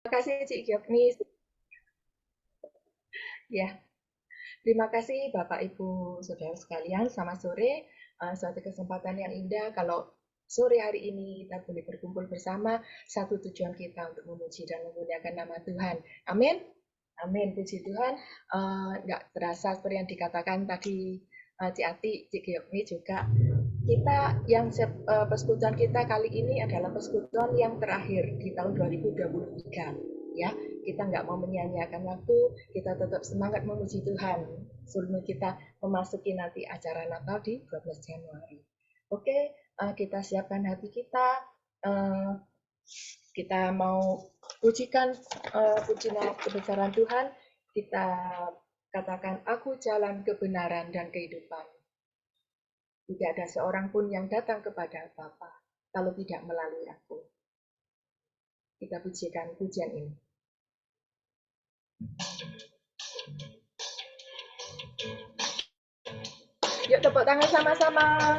Terima kasih Cik Giopni. Ya, terima kasih Bapak Ibu Saudara sekalian. Selamat sore. Suatu kesempatan yang indah kalau sore hari ini kita boleh berkumpul bersama. Satu tujuan kita untuk memuji dan memuliakan nama Tuhan. Amin. Amin. Puji Tuhan. Nggak terasa seperti yang dikatakan tadi Cik Ati, Cik Giopni juga. Kita yang persekutuan kita kali ini adalah persekutuan yang terakhir di tahun 2023. Ya, kita nggak mau menyanyiakan waktu, kita tetap semangat memuji Tuhan sebelum kita memasuki nanti acara Natal di 12 Januari. Oke, kita siapkan hati kita, eh, kita mau pujikan pujian kebesaran Tuhan, kita katakan, aku jalan kebenaran dan kehidupan. Tidak ada seorang pun yang datang kepada Bapa kalau tidak melalui aku. Kita pujikan pujian ini. Yuk tepuk tangan sama-sama.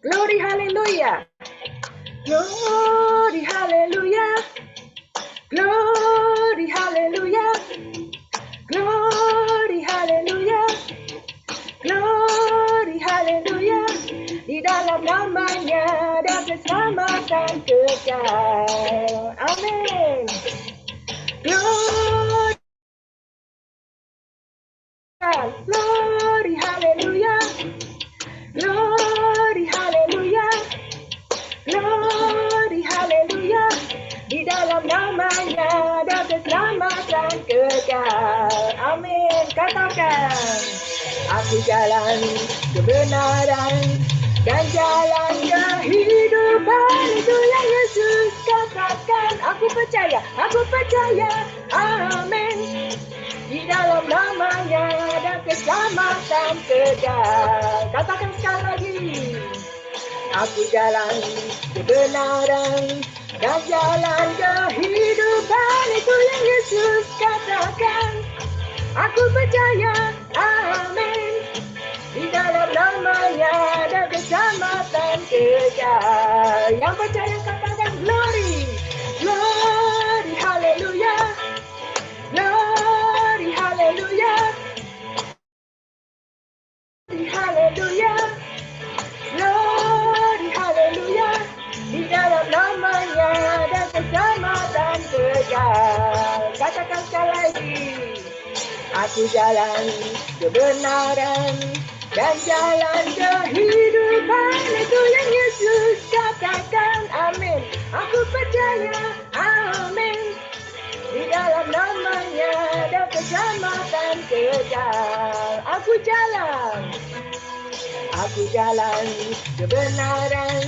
Glory haleluya. Glory haleluya. Glory haleluya. Glory haleluya. Glory haleluya. Di dalam namanya ada keselamatan kekal. Amin. Glory, glory haleluya. Glory haleluya. Glory haleluya. Di dalam namanya ada keselamatan kekal. Amin. Katakan, aku jalan kebenaran dan jalan kehidupan, itu yang Yesus katakan. Aku percaya, amin. Di dalam namanya ada keselamatan kekal. Katakan sekali lagi, aku jalan kebenaran dan jalan kehidupan, itu yang Yesus katakan. Aku percaya, amin. Di dalam namanya ada keselamatan kekal. Yang percaya katakan glory, glory haleluya, glory haleluya, glory haleluya, glory haleluya. Di dalam namanya ada keselamatan kekal. Katakan sekali lagi, aku jalan kebenaran dan jalan kehidupan, itu yang Yesus katakan. Amin. Aku percaya, amin. Di dalam namanya ada keselamatan kekal. Aku jalan kebenaran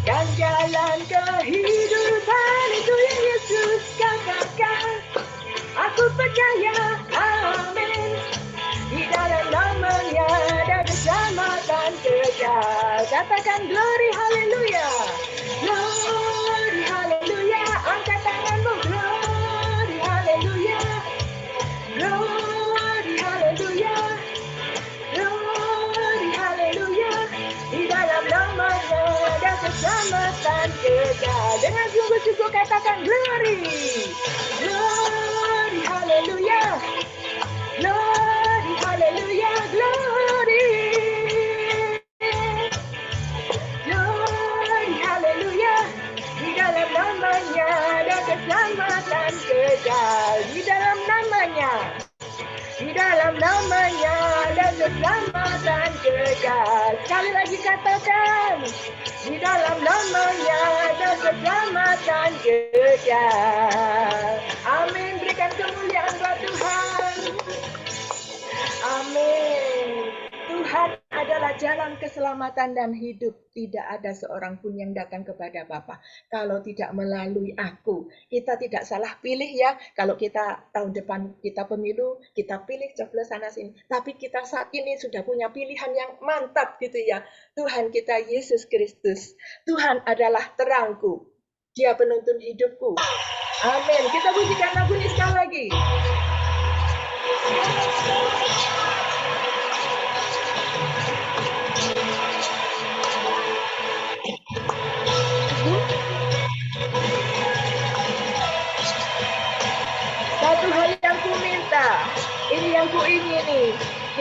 dan jalan kehidupan, itu yang Yesus katakan. Aku percaya, amin. Di dalam namanya ada keselamatan kekal. Katakan glory haleluya. Glory haleluya. Angkat tanganmu, glory haleluya. Glory haleluya. Glory haleluya. Di dalam namanya ada keselamatan kekal. Dengan sungguh-sungguh katakan glory. Glory haleluya. Glory haleluya. Glory. Glory haleluya. Di dalam namanya ada keselamatan kekal. Di dalam namanya ada keselamatan kekal. Sekali lagi katakan, di dalam namanya ada keselamatan kekal. Amin. Berikan kemuliaan buat Tuhan. Amin. Tuhan adalah jalan keselamatan dan hidup. Tidak ada seorang pun yang datang kepada Bapa kalau tidak melalui aku. Kita tidak salah pilih ya. Kalau kita tahun depan kita pemilu, kita pilih coblos sana sini. Tapi kita saat ini sudah punya pilihan yang mantap gitu ya. Tuhan kita Yesus Kristus. Tuhan adalah terangku. Dia penuntun hidupku. Amin. Kita pujikan lagu ini sekali lagi.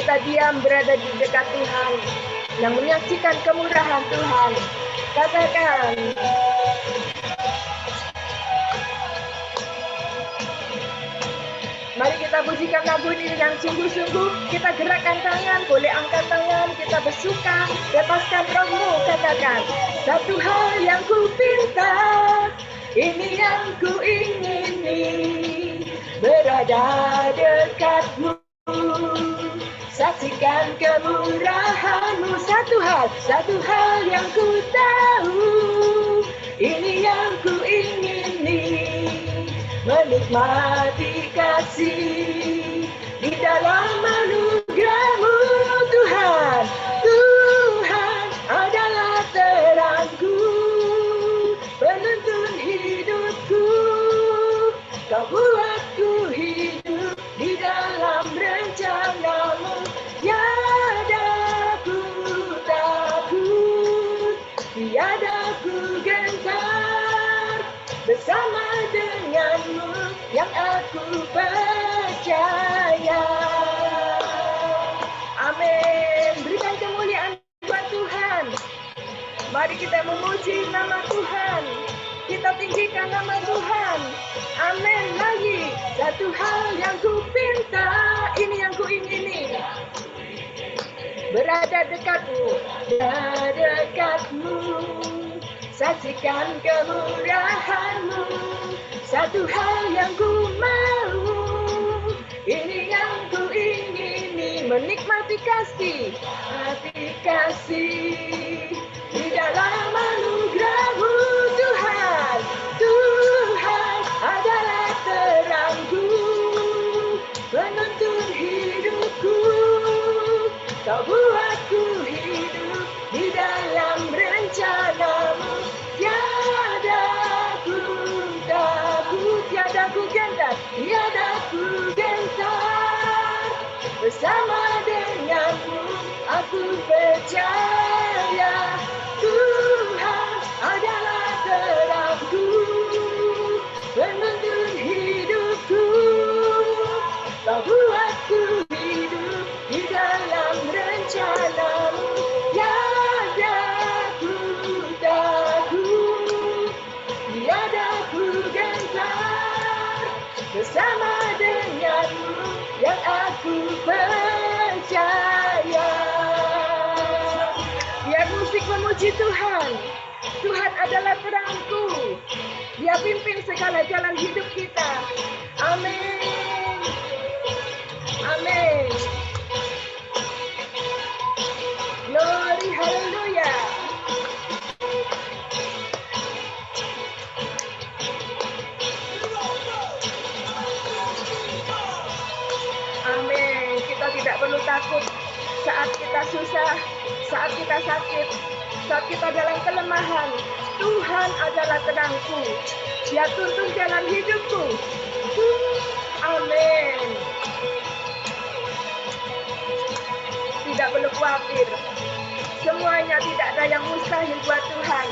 kita diam berada di dekat Tuhan, yang menyaksikan kemurahan Tuhan. Katakan, mari kita pujikan lagu ini dengan sungguh-sungguh. Kita gerakkan tangan, boleh angkat tangan, kita bersuka, lepaskan rohmu, katakan. Satu hal yang ku pinta, ini yang ku ingini, berada dekatmu, saksikan kemurahanmu. Satu hal yang ku tahu, ini yang ku ingini, menikmati kasih di dalam anugerah-Mu. Tuhan, Tuhan adalah terangku, penuntun hidupku. Kau buatku hidup di dalam rencana-Mu. Tiada ku takut, tiada ku gentar, bersama denganmu yang aku percaya. Amin. Berikan kemuliaan buat Tuhan. Mari kita memuji nama Tuhan. Kita tinggikan nama Tuhan. Amin. Lagi satu hal yang ku pinta, ini yang ku ingini, berada dekatmu, saksikan kemurahan-Mu. Satu hal yang ku mau, ini yang ku ingini, menikmati kasih, di dalam anugerah-Mu. Tuhan, Tuhan adalah terangku, penuntun hidupku. Kau buatku hidup di dalam rencana-Mu. Tiada ku takut, tiada ku gentar, bersama denganmu aku percaya. Tuhan adalah terangku, penuntun hidupku. Kau buatku hidup di dalam rencana-Mu. Tiada ku takut, tiada ku gentar, bersama denganmu yang aku percaya. Biar musik memuji Tuhan. Tuhan adalah terangku. Dia pimpin segala jalan hidup kita. Amin. Amin. Glory, haleluya. Amin. Kita tidak perlu takut saat kita susah, saat kita sakit, saat kita dalam kelemahan. Tuhan adalah terangku. Dia tuntun jalan hidupku. Amin. Tidak perlu khawatir. Semuanya tidak ada yang mustahil buat Tuhan.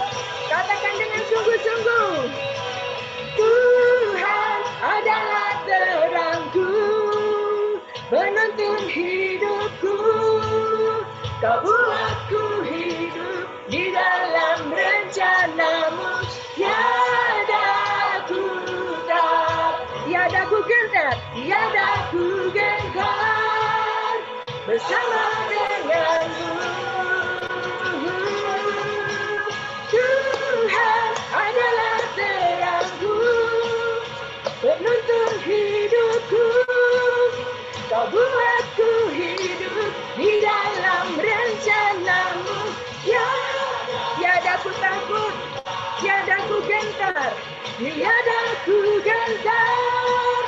Katakan dengan sungguh-sungguh. Tuhan adalah terangku, penuntun hidupku. Kau buatku hidup di dalam rencana-Mu. Tiada ku tak, tiada ku gentar, tiada ku gentar, bersama denganmu. Tuhan adalah terangku, penuntun hidupku. Kau buatku hidup di dalam rencana-Mu. Tiada ku takut, tiada ku gentar, tiada ku gentar,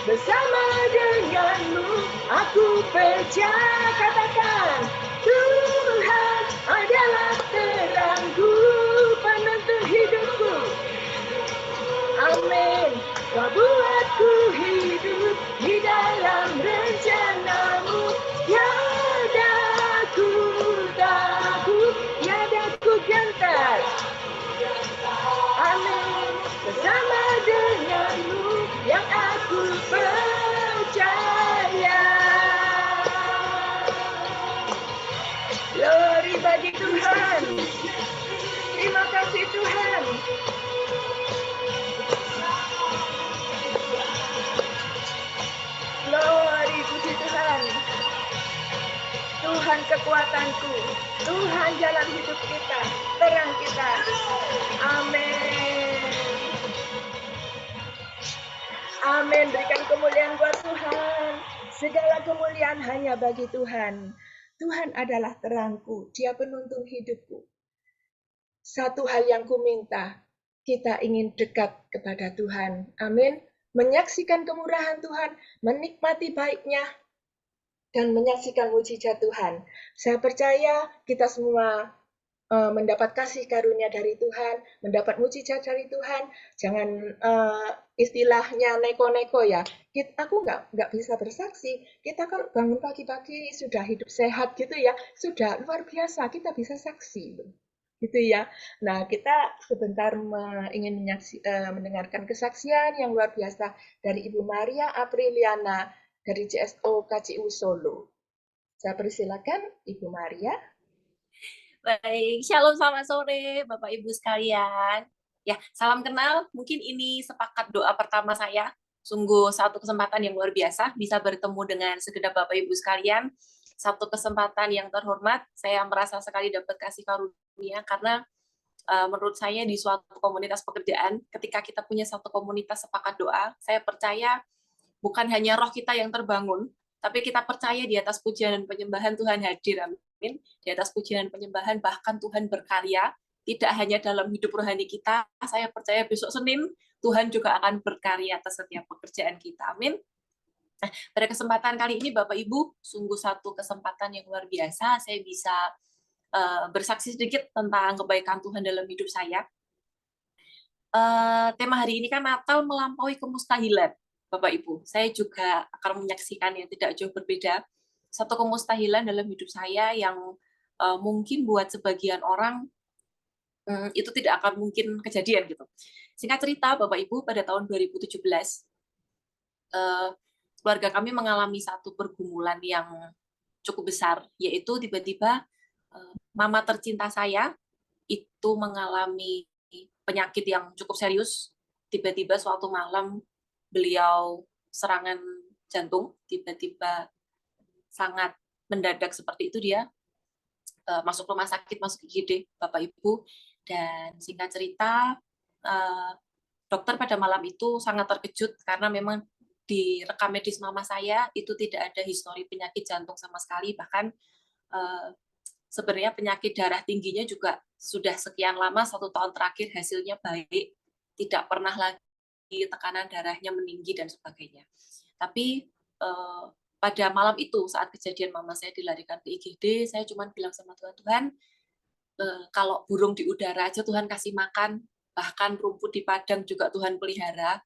bersama denganmu aku percaya. Katakan, Tuhan adalah terangku, penuntun hidupku. Amin. Kau buatku hidup di dalam rencana-Mu. Tiada ku takut, tiada ku gentar. Amin. Bersama denganmu yang aku percaya. Tuhan. Terima kasih Tuhan. Glory puji Tuhan. Tuhan kekuatanku, Tuhan jalan hidup kita, terang kita. Amin. Amin. Berikan kemuliaan buat Tuhan. Segala kemuliaan hanya bagi Tuhan. Tuhan adalah terangku, Dia penuntun hidupku. Satu hal yang kuminta, kita ingin dekat kepada Tuhan. Amin. Menyaksikan kemurahan Tuhan, menikmati baiknya, dan menyaksikan mujizat Tuhan. Saya percaya kita semua mendapat kasih karunia dari Tuhan, mendapat mujizat dari Tuhan. Jangan istilahnya neko-neko ya. Aku nggak bisa bersaksi. Kita kalau bangun pagi-pagi sudah hidup sehat gitu ya, sudah luar biasa. Kita bisa saksi gitu ya. Nah, kita sebentar ingin mendengarkan kesaksian yang luar biasa dari Ibu Maria Apriliana dari CSO KCU Solo. Saya persilakan Ibu Maria. Baik, shalom selamat sore Bapak Ibu sekalian. Ya, salam kenal. Mungkin ini sepakat doa pertama saya. Sungguh satu kesempatan yang luar biasa bisa bertemu dengan segenap Bapak Ibu sekalian. Satu kesempatan yang terhormat. Saya merasa sekali dapat kasih karunia karena menurut saya di suatu komunitas pekerjaan, ketika kita punya satu komunitas sepakat doa, saya percaya bukan hanya roh kita yang terbangun, tapi kita percaya di atas pujian dan penyembahan Tuhan hadir, amin. Di atas pujian dan penyembahan bahkan Tuhan berkarya, tidak hanya dalam hidup rohani kita, saya percaya besok Senin Tuhan juga akan berkarya atas setiap pekerjaan kita, amin. Nah, pada kesempatan kali ini Bapak Ibu, sungguh satu kesempatan yang luar biasa, saya bisa bersaksi sedikit tentang kebaikan Tuhan dalam hidup saya. Tema hari ini kan Natal melampaui kemustahilan. Bapak Ibu, saya juga akan menyaksikan yang tidak jauh berbeda. Satu kemustahilan dalam hidup saya yang mungkin buat sebagian orang itu tidak akan mungkin kejadian gitu. Singkat cerita, Bapak Ibu, pada tahun 2017, keluarga kami mengalami satu pergumulan yang cukup besar, yaitu tiba-tiba mama tercinta saya itu mengalami penyakit yang cukup serius. Tiba-tiba suatu malam beliau serangan jantung, tiba-tiba sangat mendadak seperti itu dia masuk rumah sakit, masuk IGD, Bapak Ibu. Dan singkat cerita, dokter pada malam itu sangat terkejut karena memang di rekam medis mama saya itu tidak ada histori penyakit jantung sama sekali, bahkan sebenarnya penyakit darah tingginya juga sudah sekian lama, 1 tahun terakhir hasilnya baik, tidak pernah lagi tekanan darahnya meninggi dan sebagainya. Tapi pada malam itu saat kejadian mama saya dilarikan ke IGD, saya cuma bilang sama Tuhan, Tuhan, kalau burung di udara aja Tuhan kasih makan, bahkan rumput di padang juga Tuhan pelihara.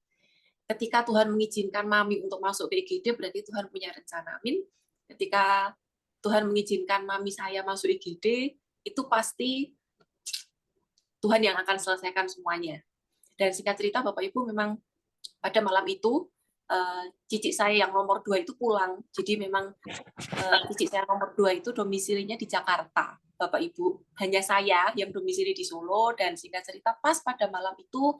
Ketika Tuhan mengizinkan mami untuk masuk ke IGD, berarti Tuhan punya rencana. Amin. Ketika Tuhan mengizinkan mami saya masuk IGD, itu pasti Tuhan yang akan selesaikan semuanya. Dan singkat cerita, Bapak Ibu, memang pada malam itu, cicik saya yang nomor 2 itu pulang. Jadi memang cicik saya nomor 2 itu domisilinya di Jakarta, Bapak Ibu. Hanya saya yang domisili di Solo, dan singkat cerita pas pada malam itu,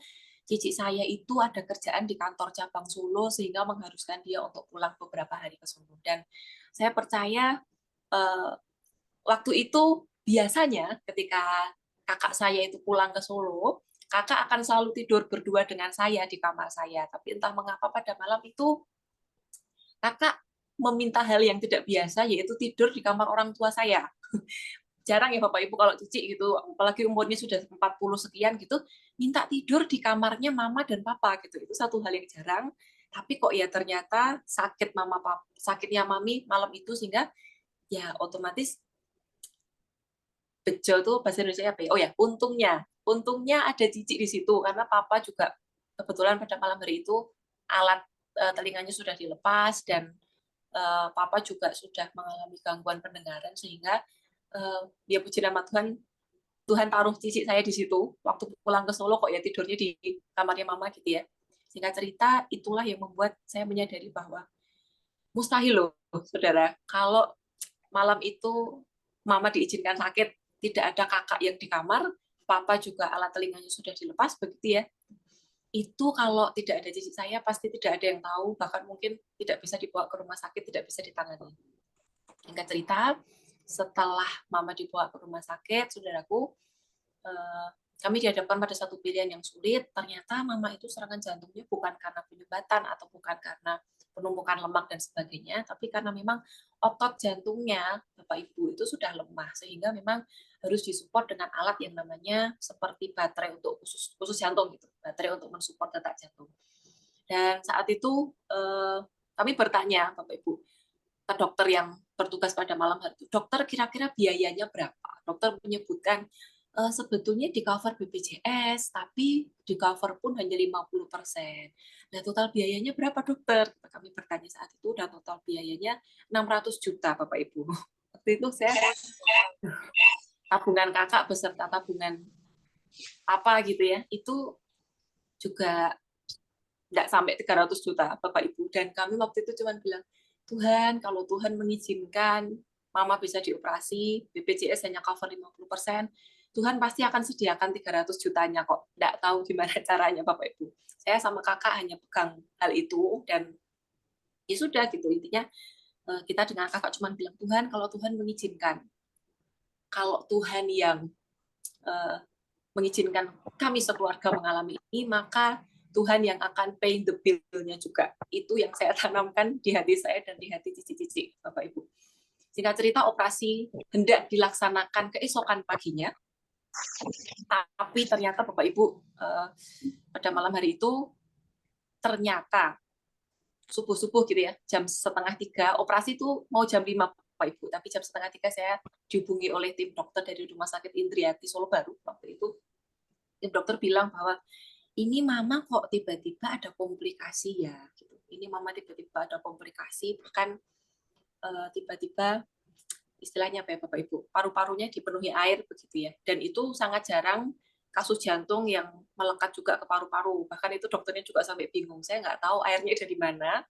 cicik saya itu ada kerjaan di kantor cabang Solo, sehingga mengharuskan dia untuk pulang beberapa hari ke Solo. Dan saya percaya waktu itu biasanya ketika kakak saya itu pulang ke Solo, kakak akan selalu tidur berdua dengan saya di kamar saya. Tapi entah mengapa pada malam itu kakak meminta hal yang tidak biasa, yaitu tidur di kamar orang tua saya. Jarang ya Bapak Ibu kalau cici gitu, apalagi umurnya sudah 40 sekian gitu, minta tidur di kamarnya mama dan papa gitu. Itu satu hal yang jarang. Tapi kok ya ternyata sakitnya mami malam itu, sehingga ya otomatis bejo tuh bahasa Indonesia apa ya? Oh ya, untungnya ada cici di situ karena papa juga kebetulan pada malam hari itu alat telinganya sudah dilepas, dan papa juga sudah mengalami gangguan pendengaran, sehingga ya puji nama Tuhan, Tuhan taruh cici saya di situ waktu pulang ke Solo, kok ya tidurnya di kamarnya mama gitu ya. Singkat cerita, itulah yang membuat saya menyadari bahwa mustahil loh saudara kalau malam itu mama diizinkan sakit, tidak ada kakak yang di kamar, papa juga alat telinganya sudah dilepas, begitu ya. Itu kalau tidak ada cici saya pasti tidak ada yang tahu, bahkan mungkin tidak bisa dibawa ke rumah sakit, tidak bisa ditangani. Singkat cerita, setelah mama dibawa ke rumah sakit, saudaraku, kami dihadapkan pada satu pilihan yang sulit. Ternyata mama itu serangan jantungnya bukan karena penyumbatan atau bukan karena penumpukan lemak dan sebagainya, tapi karena memang otot jantungnya Bapak Ibu itu sudah lemah, sehingga memang harus disupport dengan alat yang namanya seperti baterai untuk khusus jantung gitu, baterai untuk mensupport detak jantung. Dan saat itu kami bertanya Bapak Ibu ke dokter yang bertugas pada malam hari itu, dokter kira-kira biayanya berapa? Dokter menyebutkan sebetulnya di cover BPJS, tapi di cover pun hanya 50%. Nah, total biayanya berapa dokter? Kami bertanya saat itu, dan total biayanya 600 juta Bapak Ibu. Waktu itu saya tabungan kakak beserta tabungan apa gitu ya, itu juga nggak sampai 300 juta Bapak Ibu. Dan kami waktu itu cuma bilang, Tuhan, kalau Tuhan mengizinkan mama bisa dioperasi, BPJS hanya cover 50%, Tuhan pasti akan sediakan 300 jutanya kok. Nggak tahu gimana caranya Bapak Ibu. Saya sama kakak hanya pegang hal itu, dan ya sudah gitu. Intinya kita dengan kakak cuma bilang, Tuhan, kalau Tuhan mengizinkan, kalau Tuhan yang mengizinkan kami sekeluarga mengalami ini, maka Tuhan yang akan pay the bill-nya juga. Itu yang saya tanamkan di hati saya dan di hati cici-cici, Bapak Ibu. Singkat cerita, operasi hendak dilaksanakan keesokan paginya, tapi ternyata Bapak Ibu, pada malam hari itu, ternyata subuh-subuh gitu ya, jam 2:30, operasi itu mau jam 5, Bapak Ibu, tapi jam 2:30 saya dihubungi oleh tim dokter dari Rumah Sakit Indriati Solo Baru. Waktu itu, tim dokter bilang bahwa ini mama kok tiba-tiba ada komplikasi ya, gitu. Ini mama tiba-tiba ada komplikasi, bahkan tiba-tiba istilahnya apa ya Bapak Ibu, paru-parunya dipenuhi air begitu ya, dan itu sangat jarang kasus jantung yang melekat juga ke paru-paru. Bahkan itu dokternya juga sampai bingung, saya nggak tahu airnya dari mana,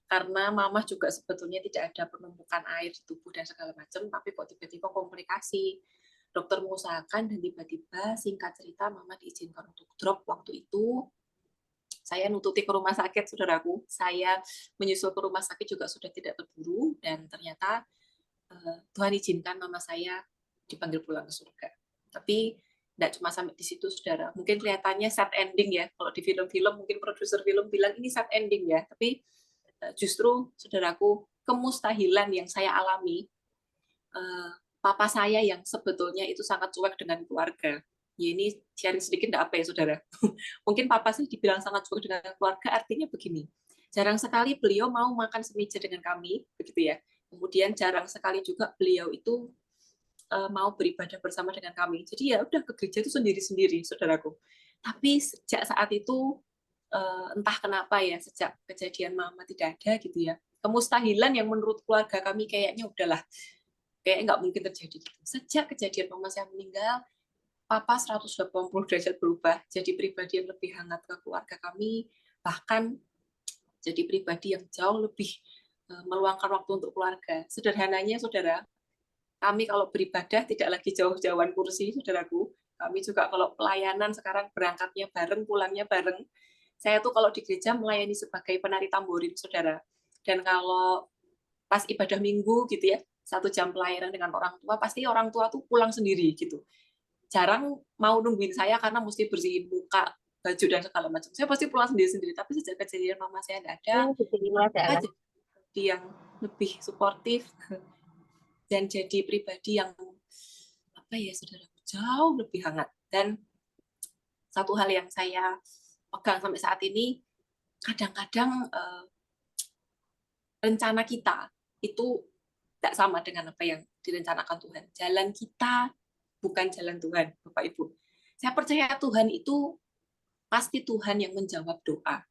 karena mama juga sebetulnya tidak ada penumpukan air di tubuh dan segala macam, tapi kok tiba-tiba komplikasi. Dokter mengusahakan dan tiba-tiba singkat cerita mama diizinkan untuk drop waktu itu. Saya nututi ke rumah sakit, saudaraku. Saya menyusul ke rumah sakit juga sudah tidak terburu, dan ternyata Tuhan izinkan mama saya dipanggil pulang ke surga. Tapi tidak cuma sampai di situ, saudara. Mungkin kelihatannya sad ending ya. Kalau di film-film, mungkin produser film bilang ini sad ending ya. Tapi justru, saudaraku, kemustahilan yang saya alami, papa saya yang sebetulnya itu sangat cuek dengan keluarga. Ya ini sharing sedikit enggak apa ya, saudara. Mungkin papa saya dibilang sangat cuek dengan keluarga, artinya begini. Jarang sekali beliau mau makan semeja dengan kami, begitu ya. Kemudian jarang sekali juga beliau itu mau beribadah bersama dengan kami. Jadi ya udah ke gereja itu sendiri-sendiri, saudaraku. Tapi sejak saat itu, entah kenapa ya, sejak kejadian mama tidak ada gitu ya, kemustahilan yang menurut keluarga kami kayaknya udahlah, kayak nggak mungkin terjadi gitu. Sejak kejadian mama saya meninggal, papa 180 derajat berubah, jadi pribadi yang lebih hangat ke keluarga kami, bahkan jadi pribadi yang jauh lebih meluangkan waktu untuk keluarga. Sederhananya, saudara, kami kalau beribadah tidak lagi jauh-jauhan kursi, saudaraku. Kami juga kalau pelayanan sekarang berangkatnya bareng, pulangnya bareng. Saya tuh kalau di gereja melayani sebagai penari tamborin, saudara. Dan kalau pas ibadah minggu gitu ya, 1 jam pelayanan dengan orang tua, pasti orang tua tuh pulang sendiri gitu. Jarang mau nungguin saya karena mesti bersihin muka, baju dan segala macam. Saya pasti pulang sendiri-sendiri. Tapi sejak kejadian mama saya tidak ada, jadi pribadi yang lebih suportif dan jadi pribadi yang apa ya, saudara, jauh lebih hangat. Dan satu hal yang saya pegang sampai saat ini, kadang-kadang rencana kita itu tidak sama dengan apa yang direncanakan Tuhan. Jalan kita bukan jalan Tuhan, Bapak Ibu. Saya percaya Tuhan itu pasti Tuhan yang menjawab doa.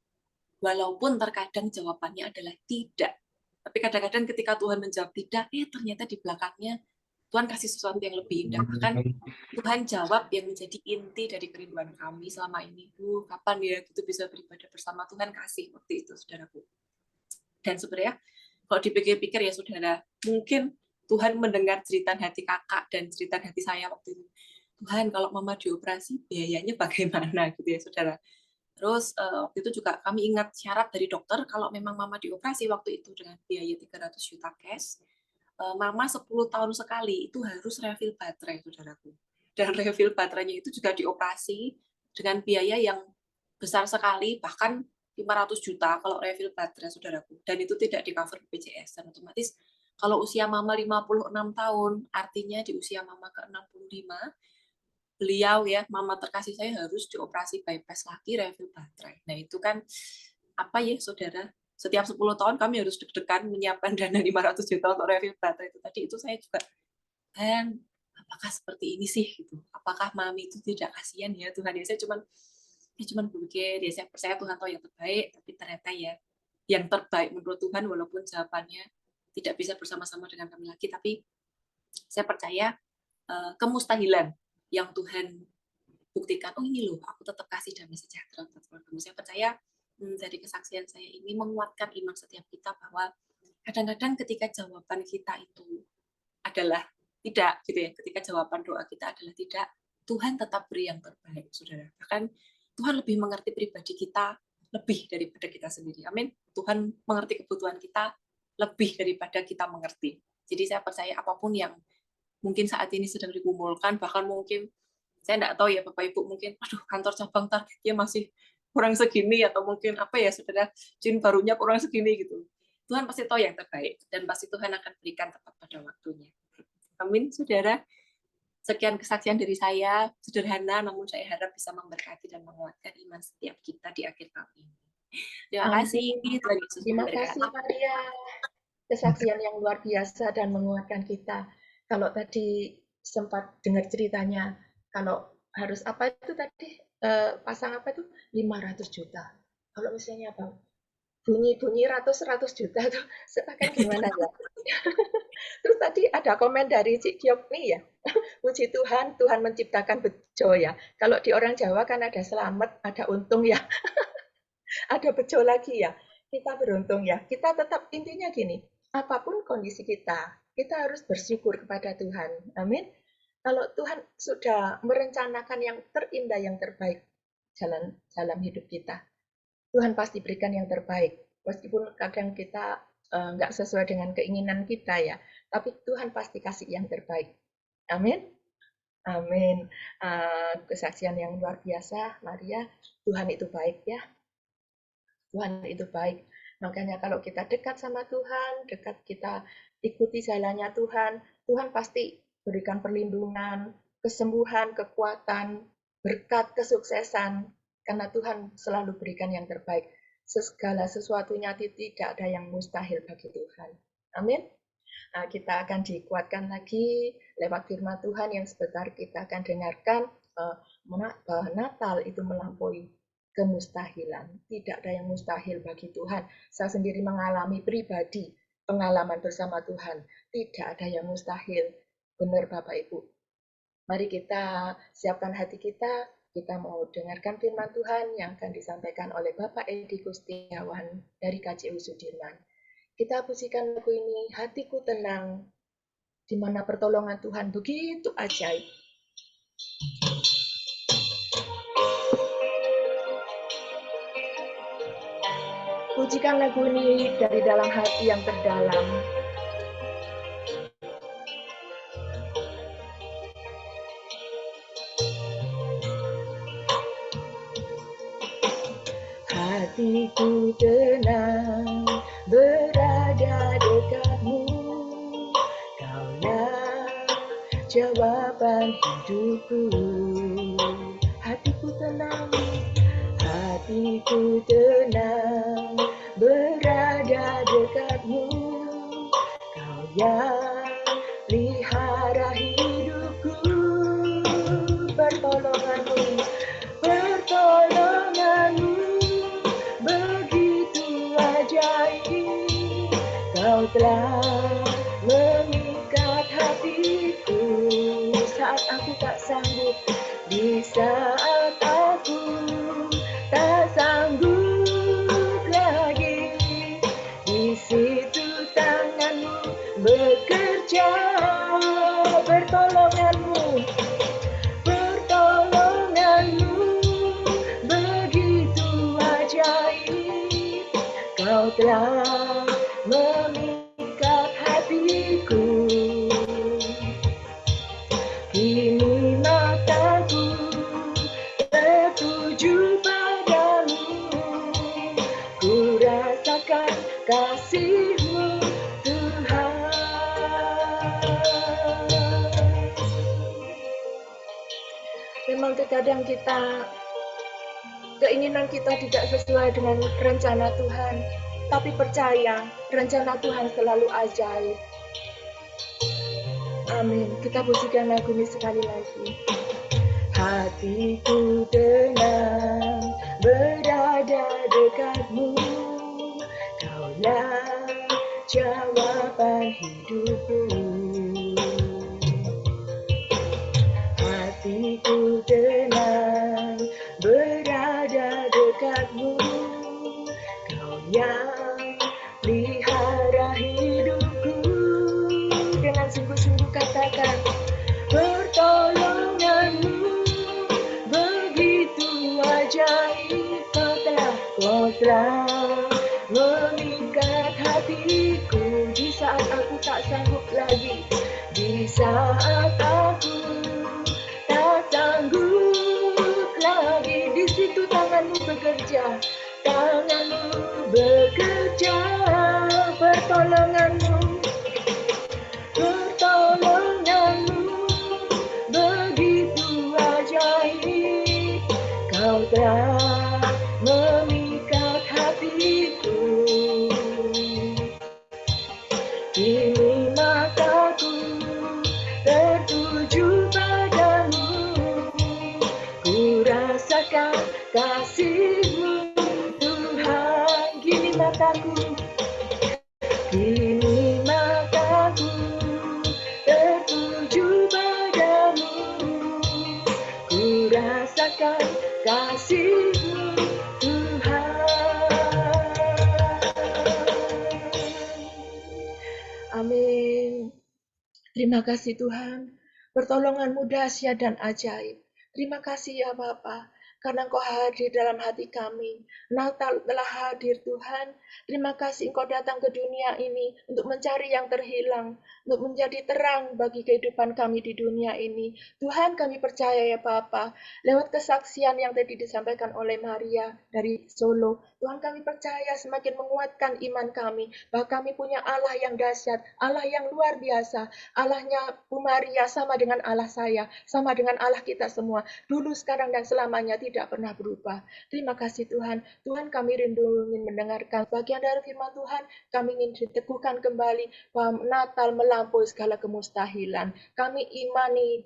Walaupun terkadang jawabannya adalah tidak. Tapi kadang-kadang ketika Tuhan menjawab tidak, ternyata di belakangnya Tuhan kasih sesuatu yang lebih indah. Bahkan Tuhan jawab yang menjadi inti dari kerinduan kami selama ini. Kapan ya kita bisa beribadah bersama, Tuhan kasih waktu itu, saudaraku. Dan sebenarnya kalau dipikir-pikir ya saudara, mungkin Tuhan mendengar jeritan hati kakak dan jeritan hati saya waktu itu. Tuhan, kalau mama dioperasi biayanya bagaimana gitu ya saudara. Terus waktu itu juga kami ingat syarat dari dokter kalau memang mama dioperasi waktu itu dengan biaya 300 juta cash, mama 10 tahun sekali itu harus refill baterai saudaraku. Dan refill baterainya itu juga dioperasi dengan biaya yang besar sekali, bahkan 500 juta kalau refill baterai saudaraku. Dan itu tidak di cover BPJS. Dan otomatis kalau usia mama 56 tahun, artinya di usia mama ke-65, beliau ya, mama terkasih saya harus dioperasi bypass lagi, refill baterai. Nah itu kan, apa ya saudara, setiap 10 tahun kami harus deg-degan menyiapkan dana 500 juta untuk refill baterai itu. Tadi itu saya juga, kan, apakah seperti ini sih? Gitu. Apakah mami itu tidak kasihan ya Tuhan? Ya saya cuman berpikir, ya saya percaya Tuhan tahu yang terbaik, tapi ternyata ya, yang terbaik menurut Tuhan, walaupun jawabannya tidak bisa bersama-sama dengan kami lagi, tapi saya percaya kemustahilan yang Tuhan buktikan, oh ini loh, aku tetap kasih damai sejahtera untuk keluargamu. Saya percaya dari kesaksian saya ini menguatkan iman setiap kita bahwa kadang-kadang ketika jawaban kita itu adalah tidak, gitu ya, ketika jawaban doa kita adalah tidak, Tuhan tetap beri yang terbaik, saudara. Bahkan Tuhan lebih mengerti pribadi kita lebih daripada kita sendiri. Amin. Tuhan mengerti kebutuhan kita lebih daripada kita mengerti. Jadi saya percaya apapun yang mungkin saat ini sedang dikumpulkan, bahkan mungkin saya tidak tahu ya Bapak Ibu, mungkin aduh kantor cabang targetnya masih kurang segini, atau mungkin apa ya saudara, jin barunya kurang segini gitu. Tuhan pasti tahu yang terbaik dan pasti Tuhan akan berikan tepat pada waktunya. Amin saudara. Sekian kesaksian dari saya, sederhana namun saya harap bisa memberkati dan menguatkan iman setiap kita di akhir tahun ini. Terima kasih, Tuhan Yesus Terima memberkati. kasih Maria. Kesaksian yang luar biasa dan menguatkan kita. Kalau tadi sempat dengar ceritanya, kalau harus apa itu tadi, pasang apa itu 500 juta. Kalau misalnya apa, bunyi-bunyi ratus juta tuh akan gimana ya? Terus tadi ada komen dari Cik Giok nih ya, puji Tuhan, Tuhan menciptakan bejo ya. Kalau di orang Jawa kan ada selamat, ada untung ya, ada bejo lagi ya. Kita beruntung ya. Kita tetap intinya gini, apapun kondisi kita, kita harus bersyukur kepada Tuhan. Amin. Kalau Tuhan sudah merencanakan yang terindah, yang terbaik jalan dalam hidup kita, Tuhan pasti berikan yang terbaik. Meskipun kadang kita nggak sesuai dengan keinginan kita ya, tapi Tuhan pasti kasih yang terbaik. Amin. Amin. Kesaksian yang luar biasa, Maria. Tuhan itu baik ya. Tuhan itu baik. Makanya kalau kita dekat sama Tuhan, dekat kita ikuti jalannya Tuhan, Tuhan pasti berikan perlindungan, kesembuhan, kekuatan, berkat, kesuksesan. Karena Tuhan selalu berikan yang terbaik. Segala sesuatunya tidak ada yang mustahil bagi Tuhan. Amin. Kita akan dikuatkan lagi lewat firman Tuhan yang sebentar kita akan dengarkan, bahwa Natal itu melampaui kemustahilan. Tidak ada yang mustahil bagi Tuhan. Saya sendiri mengalami pribadi pengalaman bersama Tuhan. Tidak ada yang mustahil. Benar Bapak Ibu. Mari kita siapkan hati kita. Kita mau dengarkan firman Tuhan yang akan disampaikan oleh Bapak Edi Gustiawan dari KJU Sudirman. Kita pujikan lagu ini, hatiku tenang, di mana pertolongan Tuhan begitu ajaib. Pujikan lagu ini dari dalam hati yang terdalam. Hatiku tenang berada dekatmu, Kaulah jawaban hidupku. Hatiku tenang berada dekatmu, Kau yang pelihara hidupku. Pertolonganmu begitu ajaib. Kau telah mengikat hatiku saat aku tak sanggup, di saat aku tak sanggup lagi. Di situ tanganmu bekerja Kau telah memikat hatiku, kini mataku tertuju padamu. Ku rasakan kasih-Mu, Tuhan. Memang terkadang keinginan kita tidak sesuai dengan rencana Tuhan, tapi percaya rencana Tuhan selalu ajaib. Amin. Kita pujikan lagu ini sekali lagi. Hatiku tenang berada dekat-Mu, Kaulah jawaban hidupku. Hatiku tenang berada dekat-Mu, Kau yang pelihara hidupku. Dengan sungguh-sungguh katakan, pertolongan-Mu begitu ajaib. Kau telah memikat hatiku di saat aku tak sanggup lagi, di saat aku tak sanggup lagi. Di situ tangan-Mu bekerja, tangan-Mu bekerja, pertolongan-Mu begitu ajaib. Kau telah memikat hatiku, kini mataku tertuju padamu. Ku rasakan kasih-Mu, Tuhan. Kini mataku tertuju padamu. Ku rasakan kasih-Mu, Tuhan. Amin. Terima kasih Tuhan. Pertolongan-Mu dahsyat dan ajaib. Terima kasih ya Bapa, karena Engkau hadir dalam hati kami. Natal telah hadir Tuhan. Terima kasih Engkau datang ke dunia ini untuk mencari yang terhilang, untuk menjadi terang bagi kehidupan kami di dunia ini. Tuhan, kami percaya ya Bapa, lewat kesaksian yang tadi disampaikan oleh Maria dari Solo, Tuhan, kami percaya semakin menguatkan iman kami, bahwa kami punya Allah yang dahsyat, Allah yang luar biasa. Allahnya Bu Maria sama dengan Allah saya, sama dengan Allah kita semua, dulu, sekarang, dan selamanya, tidak pernah berubah. Terima kasih Tuhan. Tuhan, kami rindu ingin mendengarkan bagian dari firman Tuhan. Kami ingin diteguhkan kembali bahwa Natal melampaui segala kemustahilan. Kami imani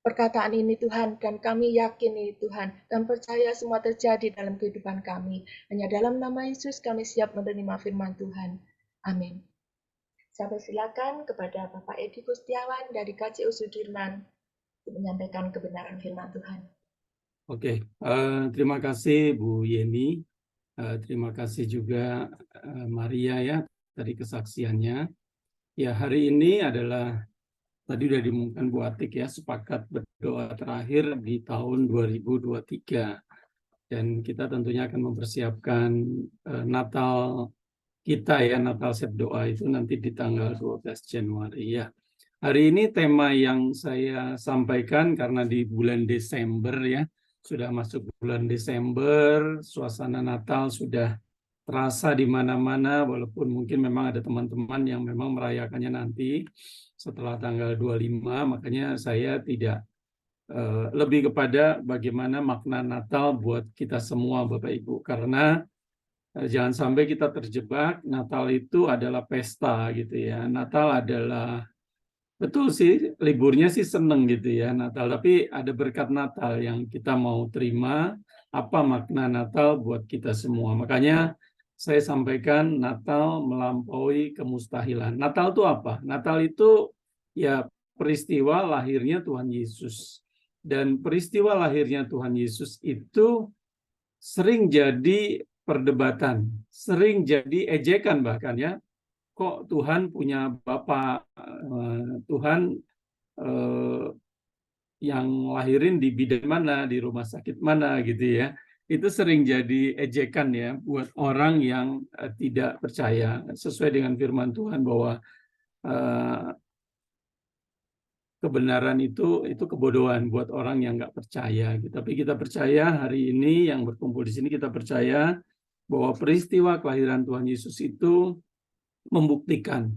perkataan ini Tuhan, dan kami yakin ini Tuhan, dan percaya semua terjadi dalam kehidupan kami. Hanya dalam nama Yesus kami siap menerima firman Tuhan. Amin. Saya persilakan kepada Bapak Edi Kustiawan dari KCU Sudirman untuk menyampaikan kebenaran firman Tuhan. Oke, terima kasih Bu Yeni. Terima kasih juga Maria ya dari kesaksiannya. Ya, hari ini adalah tadi sudah diumumkan Bu Atik ya, sepakat berdoa terakhir di tahun 2023. Dan kita tentunya akan mempersiapkan Natal kita ya, Natal Sep Doa itu nanti di tanggal 12 Januari ya. Hari ini tema yang saya sampaikan karena di bulan Desember ya, sudah masuk bulan Desember, suasana Natal sudah terasa di mana-mana, walaupun mungkin memang ada teman-teman yang memang merayakannya nanti setelah tanggal 25, makanya saya tidak lebih kepada bagaimana makna Natal buat kita semua Bapak Ibu, karena jangan sampai kita terjebak Natal itu adalah pesta gitu ya. Natal adalah, betul sih, liburnya sih seneng gitu ya Natal, tapi ada berkat Natal yang kita mau terima, apa makna Natal buat kita semua. Makanya saya sampaikan Natal melampaui kemustahilan. Natal itu apa? Natal itu ya peristiwa lahirnya Tuhan Yesus. Dan peristiwa lahirnya Tuhan Yesus itu sering jadi perdebatan, sering jadi ejekan bahkan ya. Kok Tuhan punya Bapa, Tuhan yang lahirin di bidan mana, di rumah sakit mana gitu ya. itu sering jadi ejekan ya buat orang yang tidak percaya, sesuai dengan firman Tuhan bahwa kebenaran itu kebodohan buat orang yang nggak percaya. Tapi kita percaya hari ini yang berkumpul di sini, kita percaya bahwa peristiwa kelahiran Tuhan Yesus itu membuktikan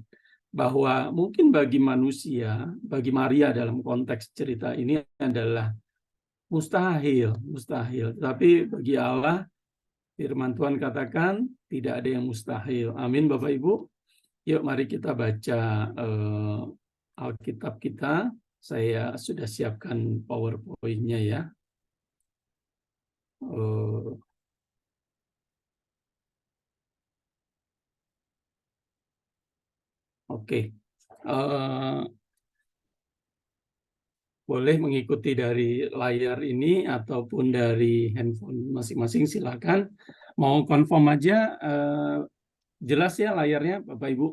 bahwa mungkin bagi manusia, bagi Maria dalam konteks cerita ini adalah mustahil. Tapi bagi Allah, firman Tuhan katakan tidak ada yang mustahil. Amin, Bapak Ibu. Yuk mari kita baca Alkitab kita. Saya sudah siapkan PowerPoint-nya ya. Oke. Boleh mengikuti dari layar ini ataupun dari handphone masing-masing, silakan. Mau confirm aja, jelas ya layarnya Bapak Ibu?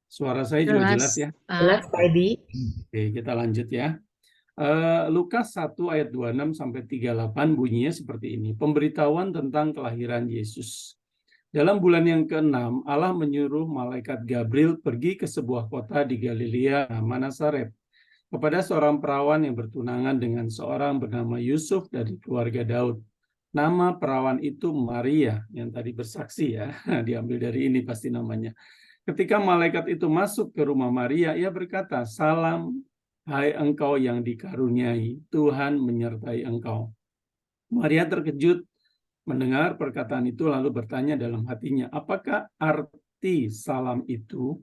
Suara saya juga jelas ya? Jelas, Pak Edi. Oke, kita lanjut ya. Lukas 1 ayat 26 sampai 38 bunyinya seperti ini. Pemberitahuan tentang kelahiran Yesus. Dalam bulan yang ke-6, Allah menyuruh malaikat Gabriel pergi ke sebuah kota di Galilea nama Nazaret, kepada seorang perawan yang bertunangan dengan seorang bernama Yusuf dari keluarga Daud. Nama perawan itu Maria, yang tadi bersaksi ya, diambil dari ini pasti namanya. Ketika malaikat itu masuk ke rumah Maria, ia berkata, "Salam, hai engkau yang dikaruniai, Tuhan menyertai engkau." Maria terkejut mendengar perkataan itu lalu bertanya dalam hatinya, "Apakah arti salam itu?"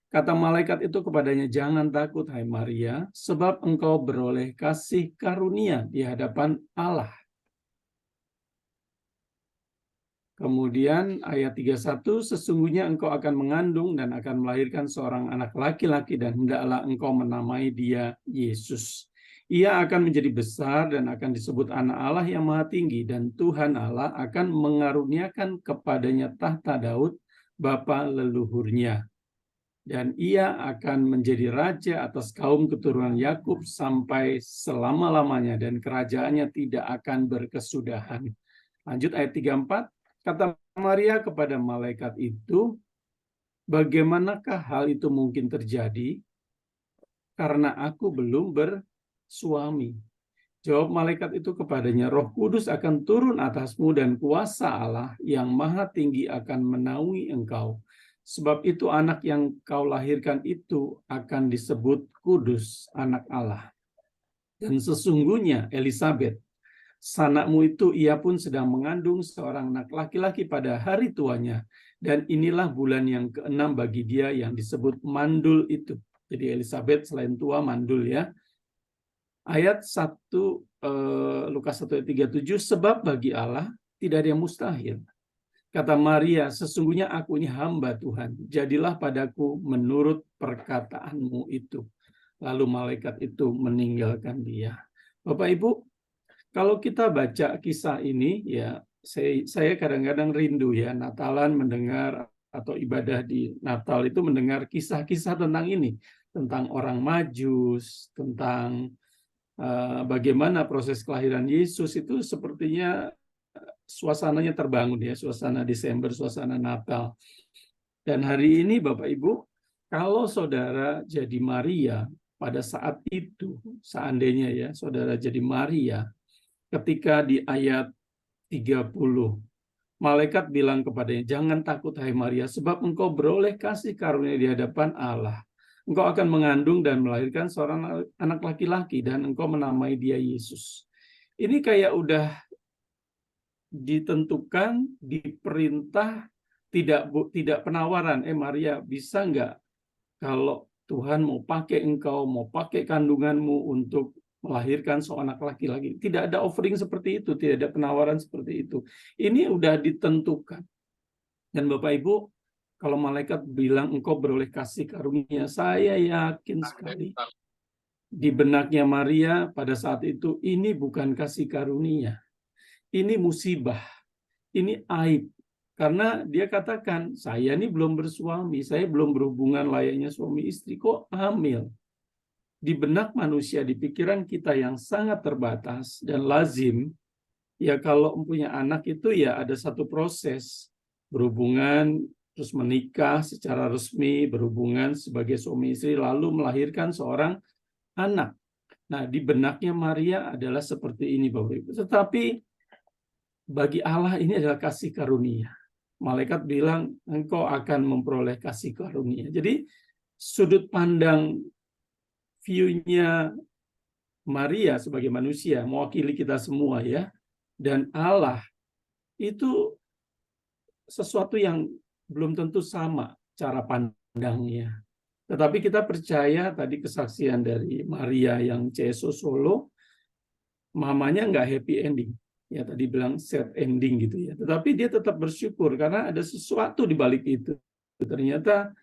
Kata malaikat itu kepadanya, "Jangan takut, hai Maria, sebab engkau beroleh kasih karunia di hadapan Allah." Kemudian ayat 31, "Sesungguhnya engkau akan mengandung dan akan melahirkan seorang anak laki-laki dan hendaklah engkau menamai dia Yesus. Ia akan menjadi besar dan akan disebut anak Allah yang maha tinggi, dan Tuhan Allah akan mengaruniakan kepadanya tahta Daud, bapa leluhurnya. Dan ia akan menjadi raja atas kaum keturunan Yakub sampai selama-lamanya, dan kerajaannya tidak akan berkesudahan." Lanjut ayat 34. Kata Maria kepada malaikat itu, "Bagaimanakah hal itu mungkin terjadi? Karena aku belum bersuami." Jawab malaikat itu kepadanya, "Roh Kudus akan turun atasmu dan kuasa Allah yang maha tinggi akan menaungi engkau. Sebab itu anak yang kau lahirkan itu akan disebut kudus, anak Allah. Dan sesungguhnya Elisabet, sanakmu itu, ia pun sedang mengandung seorang anak laki-laki pada hari tuanya. Dan inilah bulan yang ke-6 bagi dia yang disebut mandul itu." Jadi Elisabet selain tua, mandul ya. Ayat 1, Lukas 1 ayat 37, "Sebab bagi Allah tidak ada yang mustahil." Kata Maria, "Sesungguhnya aku ini hamba Tuhan. Jadilah padaku menurut perkataanmu itu." Lalu malaikat itu meninggalkan dia. Bapak Ibu, kalau kita baca kisah ini, ya saya kadang-kadang rindu ya, Natalan mendengar atau ibadah di Natal itu mendengar kisah-kisah tentang ini, tentang orang Majus, tentang bagaimana proses kelahiran Yesus. Itu sepertinya suasananya terbangun ya, suasana Desember, suasana Natal. Dan hari ini Bapak Ibu, kalau saudara jadi Maria pada saat itu, seandainya ya saudara jadi Maria, ketika di ayat 30, malaikat bilang kepadanya, "Jangan takut hai Maria, sebab engkau beroleh kasih karunia di hadapan Allah. Engkau akan mengandung dan melahirkan seorang anak laki-laki dan engkau menamai dia Yesus." Ini kayak udah ditentukan, diperintah, tidak penawaran. Maria, bisa nggak kalau Tuhan mau pakai engkau, mau pakai kandunganmu untuk melahirkan seorang anak laki-laki? Tidak ada offering seperti itu, tidak ada penawaran seperti itu. Ini udah ditentukan. Dan Bapak Ibu, kalau malaikat bilang engkau beroleh kasih karunia, saya yakin sekali di benaknya Maria pada saat itu, ini bukan kasih karunia. Ini musibah, ini aib. Karena dia katakan, saya ini belum bersuami, saya belum berhubungan layaknya suami istri, kok hamil? Di benak manusia, di pikiran kita yang sangat terbatas dan lazim, Ya kalau punya anak itu ya ada satu proses berhubungan, terus menikah secara resmi, berhubungan sebagai suami istri, lalu melahirkan seorang anak. Nah, di benaknya Maria adalah seperti ini, Bapak Ibu. Tetapi bagi Allah ini adalah kasih karunia. Malaikat bilang, engkau akan memperoleh kasih karunia. Jadi, sudut pandang view-nya Maria sebagai manusia, mewakili kita semua ya, dan Allah itu sesuatu yang belum tentu sama cara pandangnya. Tetapi kita percaya tadi kesaksian dari Maria yang CSO Solo, mamanya nggak happy ending. Ya tadi bilang sad ending gitu ya. Tetapi dia tetap bersyukur karena ada sesuatu di balik itu. Ternyata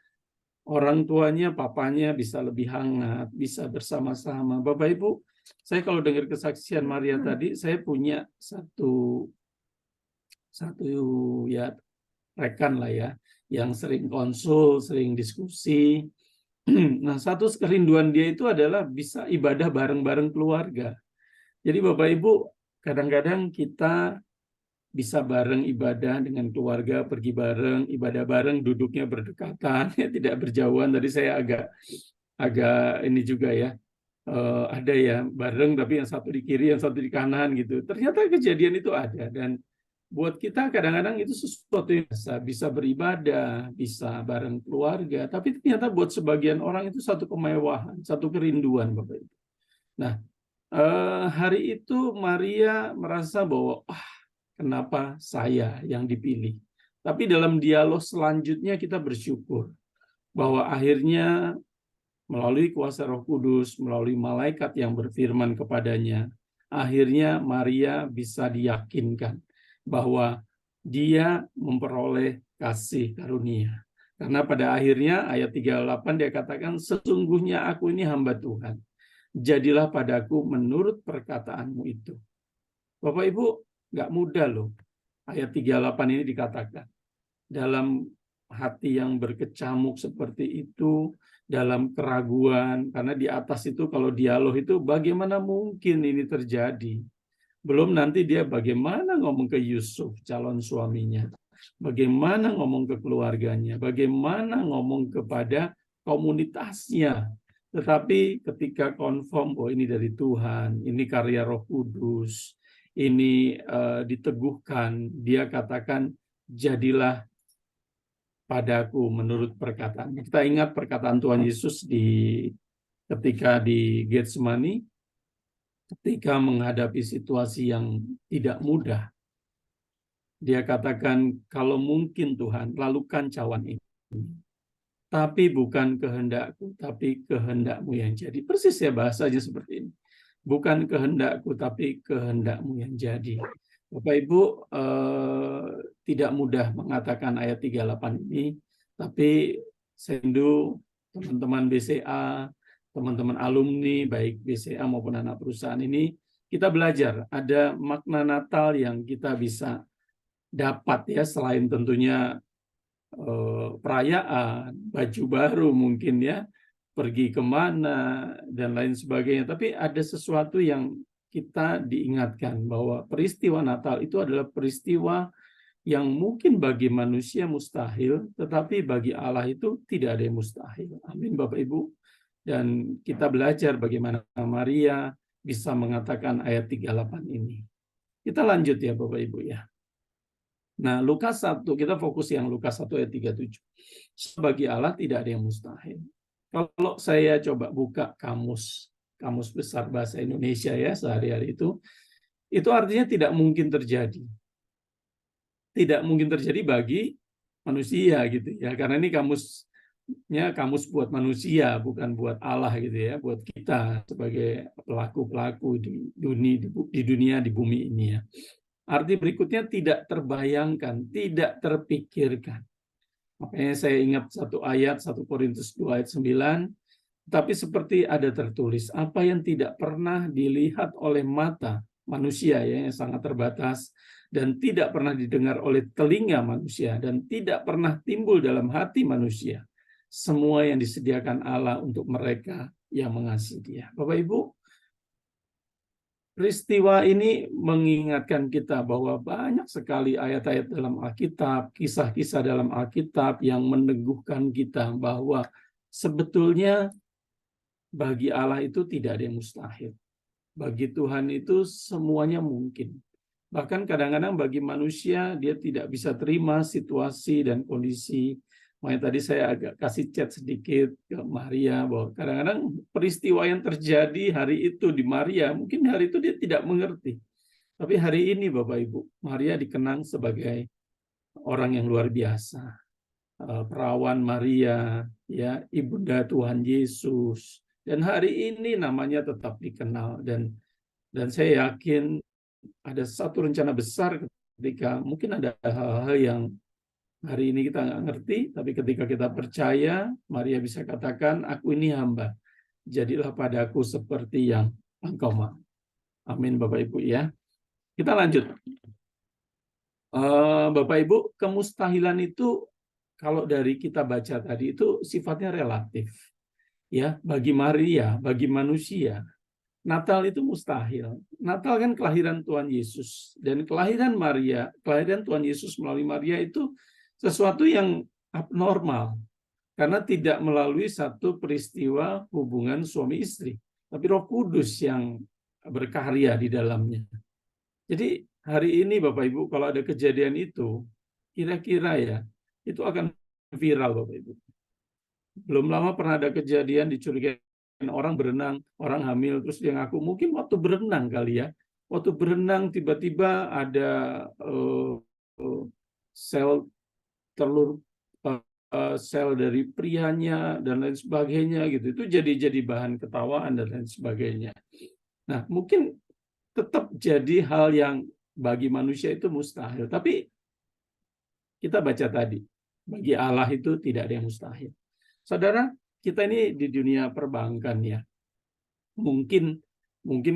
orang tuanya, papanya bisa lebih hangat, bisa bersama-sama. Bapak Ibu, saya kalau dengar kesaksian Maria tadi, saya punya satu ya rekan lah ya, yang sering konsul, sering diskusi. Nah, satu kerinduan dia itu adalah bisa ibadah bareng-bareng keluarga. Jadi Bapak Ibu, kadang-kadang kita bisa bareng ibadah dengan keluarga, pergi bareng, ibadah bareng, duduknya berdekatan, ya, tidak berjauhan. Tadi saya agak ini juga ya, ada ya bareng tapi yang satu di kiri, yang satu di kanan gitu. Ternyata kejadian itu ada dan buat kita kadang-kadang itu sesuatu yang bisa beribadah, bisa bareng keluarga, tapi ternyata buat sebagian orang itu satu kemewahan, satu kerinduan, Bapak Ibu. Nah, hari itu Maria merasa bahwa kenapa saya yang dipilih? Tapi dalam dialog selanjutnya kita bersyukur bahwa akhirnya melalui kuasa Roh Kudus, melalui malaikat yang berfirman kepadanya, akhirnya Maria bisa diyakinkan bahwa dia memperoleh kasih karunia. Karena pada akhirnya ayat 38 dia katakan, sesungguhnya aku ini hamba Tuhan. Jadilah padaku menurut perkataanmu itu. Bapak Ibu, nggak mudah loh. Ayat 38 ini dikatakan. Dalam hati yang berkecamuk seperti itu, dalam keraguan, karena di atas itu kalau dialog itu bagaimana mungkin ini terjadi. Belum nanti dia bagaimana ngomong ke Yusuf, calon suaminya. Bagaimana ngomong ke keluarganya. Bagaimana ngomong kepada komunitasnya. Tetapi ketika confirm, oh ini dari Tuhan, ini karya Roh Kudus, ini diteguhkan, dia katakan, jadilah padaku menurut perkataan. Kita ingat perkataan Tuhan Yesus ketika di Getsemani, ketika menghadapi situasi yang tidak mudah, dia katakan, kalau mungkin Tuhan, lalukan cawan ini. Tapi bukan kehendakku, tapi kehendakmu yang jadi. Persis ya bahasanya seperti ini. Bukan kehendakku, tapi kehendakmu yang jadi. Bapak Ibu, tidak mudah mengatakan ayat 38 ini, tapi sendu teman-teman BCA, teman-teman alumni, baik BCA maupun anak perusahaan ini, kita belajar ada makna Natal yang kita bisa dapat ya, selain tentunya perayaan, baju baru mungkin ya, pergi kemana, dan lain sebagainya. Tapi ada sesuatu yang kita diingatkan bahwa peristiwa Natal itu adalah peristiwa yang mungkin bagi manusia mustahil, tetapi bagi Allah itu tidak ada yang mustahil. Amin Bapak Ibu. Dan kita belajar bagaimana Maria bisa mengatakan ayat 38 ini. Kita lanjut ya Bapak Ibu ya. Nah, Lukas 1, kita fokus yang Lukas 1 ayat 37. Bagi Allah tidak ada yang mustahil. Kalau saya coba buka kamus besar bahasa Indonesia ya sehari-hari itu artinya tidak mungkin terjadi. Tidak mungkin terjadi bagi manusia gitu ya. Karena ini kamus buat manusia, bukan buat Allah gitu ya, buat kita sebagai pelaku-pelaku di dunia, di bumi ini ya. Arti berikutnya tidak terbayangkan, tidak terpikirkan. Makanya saya ingat satu ayat, 1 Korintus 2 ayat 9, tapi seperti ada tertulis, apa yang tidak pernah dilihat oleh mata manusia ya, yang sangat terbatas, dan tidak pernah didengar oleh telinga manusia, dan tidak pernah timbul dalam hati manusia. Semua yang disediakan Allah untuk mereka yang mengasihi Dia. Bapak Ibu, peristiwa ini mengingatkan kita bahwa banyak sekali ayat-ayat dalam Alkitab, kisah-kisah dalam Alkitab yang meneguhkan kita bahwa sebetulnya bagi Allah itu tidak ada yang mustahil. Bagi Tuhan itu semuanya mungkin. Bahkan kadang-kadang bagi manusia dia tidak bisa terima situasi dan kondisi. Makanya tadi saya agak kasih chat sedikit ke Maria bahwa kadang-kadang peristiwa yang terjadi hari itu di Maria, mungkin hari itu dia tidak mengerti. Tapi hari ini Bapak Ibu, Maria dikenang sebagai orang yang luar biasa. Perawan Maria, ya, ibunda Tuhan Yesus. Dan hari ini namanya tetap dikenal, dan saya yakin ada satu rencana besar ketika mungkin ada hal-hal yang hari ini kita nggak ngerti, tapi ketika kita percaya, Maria bisa katakan, aku ini hamba, jadilah padaku seperti yang engkau mau. Amin Bapak Ibu ya. Kita lanjut. Bapak Ibu, kemustahilan itu kalau dari kita baca tadi itu sifatnya relatif. Ya, bagi Maria, bagi manusia, Natal itu mustahil. Natal kan kelahiran Tuhan Yesus, dan kelahiran Maria, kelahiran Tuhan Yesus melalui Maria itu sesuatu yang abnormal karena tidak melalui satu peristiwa hubungan suami istri, tapi Roh Kudus yang berkarya di dalamnya. Jadi hari ini Bapak Ibu kalau ada kejadian itu, kira-kira ya itu akan viral Bapak Ibu. Belum lama pernah ada kejadian dicurigai orang berenang, orang hamil, terus dia ngaku mungkin waktu berenang kali ya. Waktu berenang tiba-tiba ada sel telur, sel dari prianya dan lain sebagainya gitu. Itu jadi bahan ketawaan dan lain sebagainya. Nah, mungkin tetap jadi hal yang bagi manusia itu mustahil. Tapi kita baca tadi, bagi Allah itu tidak ada yang mustahil. Saudara, kita ini di dunia perbankan ya. Mungkin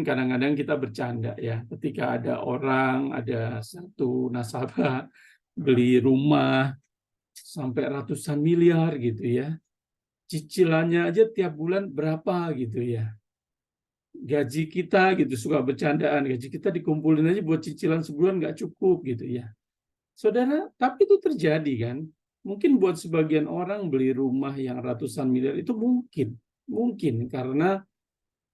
kadang-kadang kita bercanda ya. Ketika ada orang, ada satu nasabah beli rumah sampai ratusan miliar gitu ya. Cicilannya aja tiap bulan berapa gitu ya. Gaji kita gitu, suka bercandaan, gaji kita dikumpulin aja buat cicilan sebulan nggak cukup gitu ya. Saudara, tapi itu terjadi kan. Mungkin buat sebagian orang beli rumah yang ratusan miliar itu mungkin karena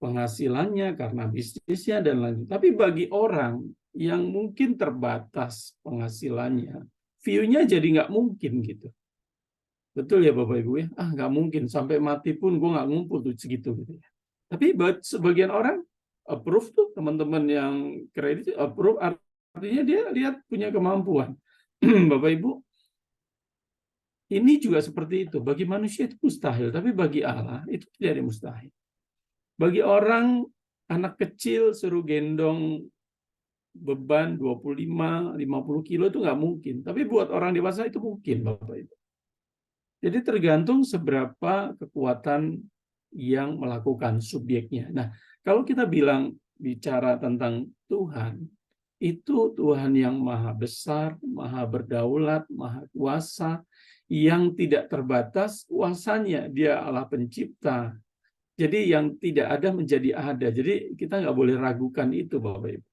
penghasilannya, karena bisnisnya dan lain. Tapi bagi orang yang mungkin terbatas penghasilannya, view-nya jadi nggak mungkin gitu. Betul ya Bapak Ibu ya? Nggak mungkin, sampai mati pun gue nggak ngumpul tuh segitu gitu ya. Tapi buat sebagian orang approve tuh, teman-teman yang kredit approve, artinya dia lihat punya kemampuan. Bapak Ibu, ini juga seperti itu. Bagi manusia itu mustahil, tapi bagi Allah itu tidak ada mustahil. Bagi orang, anak kecil suruh gendong beban 25-50 kilo itu nggak mungkin. Tapi buat orang dewasa itu mungkin, Bapak Ibu. Jadi tergantung seberapa kekuatan yang melakukan subjeknya. Nah, kalau kita bicara tentang Tuhan, itu Tuhan yang maha besar, maha berdaulat, maha kuasa, yang tidak terbatas kuasanya. Dia Allah pencipta. Jadi yang tidak ada menjadi ada. Jadi kita nggak boleh ragukan itu, Bapak Ibu.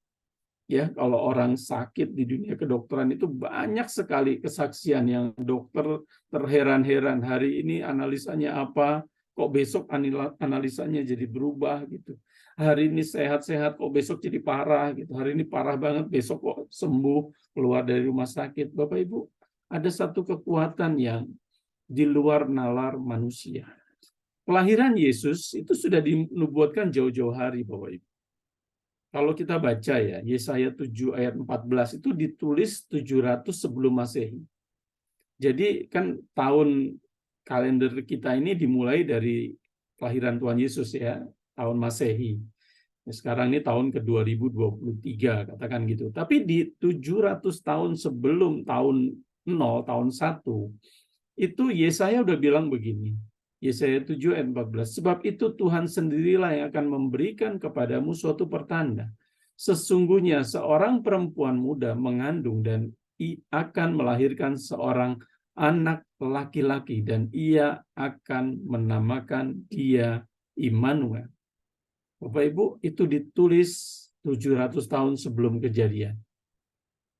Ya, kalau orang sakit di dunia kedokteran itu banyak sekali kesaksian yang dokter terheran-heran. Hari ini analisanya apa, kok besok analisanya jadi berubah gitu. Hari ini sehat-sehat, kok besok jadi parah gitu. Hari ini parah banget, besok kok sembuh, keluar dari rumah sakit. Bapak Ibu, ada satu kekuatan yang di luar nalar manusia. Kelahiran Yesus itu sudah dinubuatkan jauh-jauh hari, Bapak Ibu. Kalau kita baca ya, Yesaya 7 ayat 14 itu ditulis 700 sebelum Masehi. Jadi kan tahun kalender kita ini dimulai dari kelahiran Tuhan Yesus ya, tahun Masehi. Sekarang ini tahun ke-2023, katakan gitu. Tapi di 700 tahun sebelum tahun 0, tahun 1, itu Yesaya udah bilang begini. Yesaya 7 ayat 14. Sebab itu Tuhan sendirilah yang akan memberikan kepadamu suatu pertanda. Sesungguhnya seorang perempuan muda mengandung dan akan melahirkan seorang anak laki-laki dan ia akan menamakan dia Immanuel. Bapak Ibu, itu ditulis 700 tahun sebelum kejadian.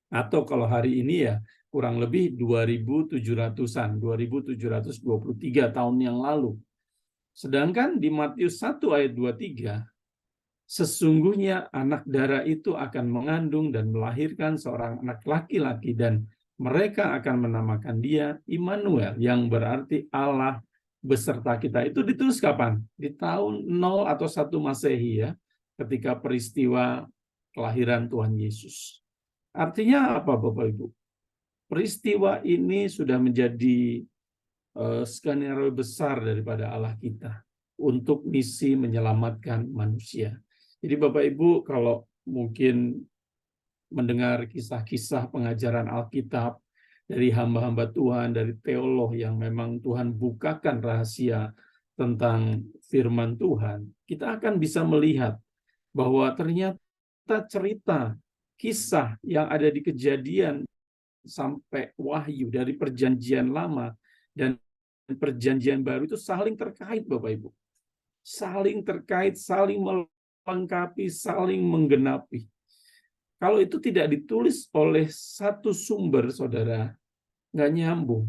Atau kalau hari ini ya kurang lebih 2700-an, 2723 tahun yang lalu. Sedangkan di Matius 1 ayat 23, sesungguhnya anak darah itu akan mengandung dan melahirkan seorang anak laki-laki dan mereka akan menamakan dia Immanuel, yang berarti Allah beserta kita. Itu ditulis kapan? Di tahun 0 atau 1 Masehi ya, ketika peristiwa kelahiran Tuhan Yesus. Artinya apa Bapak Ibu? Peristiwa ini sudah menjadi skenario besar daripada Allah kita untuk misi menyelamatkan manusia. Jadi Bapak Ibu kalau mungkin mendengar kisah-kisah pengajaran Alkitab dari hamba-hamba Tuhan, dari teolog yang memang Tuhan bukakan rahasia tentang firman Tuhan, kita akan bisa melihat bahwa ternyata cerita kisah yang ada di Kejadian sampai Wahyu, dari Perjanjian Lama dan Perjanjian Baru itu saling terkait, Bapak Ibu. Saling terkait, saling melengkapi, saling menggenapi. Kalau itu tidak ditulis oleh satu sumber, saudara, nggak nyambung.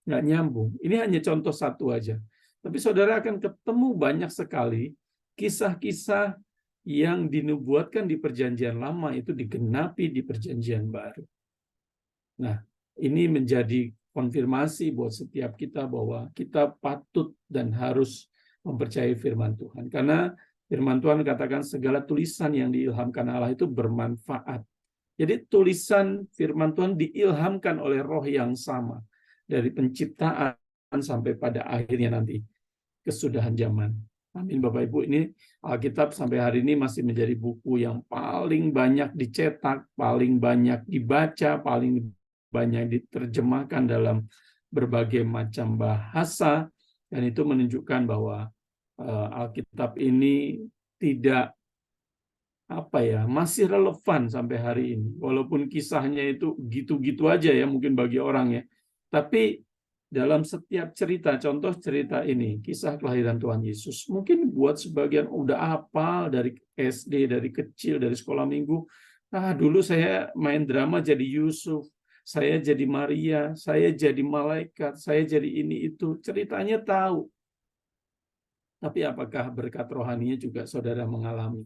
Nggak nyambung. Ini hanya contoh satu aja. Tapi saudara akan ketemu banyak sekali kisah-kisah yang dinubuatkan di Perjanjian Lama itu digenapi di Perjanjian Baru. Nah, ini menjadi konfirmasi buat setiap kita bahwa kita patut dan harus mempercayai firman Tuhan. Karena firman Tuhan katakan segala tulisan yang diilhamkan Allah itu bermanfaat. Jadi tulisan firman Tuhan diilhamkan oleh roh yang sama. Dari penciptaan sampai pada akhirnya nanti. Kesudahan zaman. Amin Bapak Ibu, ini Alkitab sampai hari ini masih menjadi buku yang paling banyak dicetak, paling banyak dibaca, paling banyak diterjemahkan dalam berbagai macam bahasa, dan itu menunjukkan bahwa Alkitab ini tidak masih relevan sampai hari ini, walaupun kisahnya itu gitu-gitu aja ya mungkin bagi orang ya, tapi dalam setiap cerita, contoh cerita ini, kisah kelahiran Tuhan Yesus, mungkin buat sebagian udah hafal dari SD, dari kecil, dari sekolah minggu. Dulu saya main drama jadi Yusuf, saya jadi Maria, saya jadi malaikat, saya jadi ini itu. Ceritanya tahu. Tapi apakah berkat rohaninya juga saudara mengalami?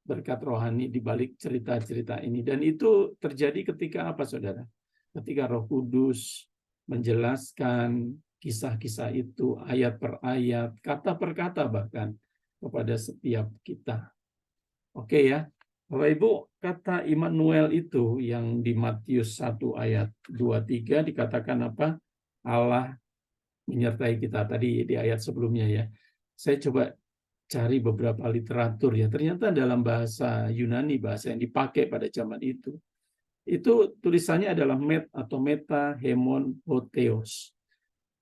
Berkat rohani di balik cerita-cerita ini. Dan itu terjadi ketika apa saudara? Ketika Roh Kudus menjelaskan kisah-kisah itu ayat per ayat, kata per kata bahkan kepada setiap kita. Oke ya, Bapak Ibu, kata Immanuel itu yang di Matius 1 ayat 23 dikatakan apa? Allah menyertai kita tadi di ayat sebelumnya ya. Saya coba cari beberapa literatur ya. Ternyata dalam bahasa Yunani, bahasa yang dipakai pada zaman itu tulisannya adalah met atau meta hemon hotheos.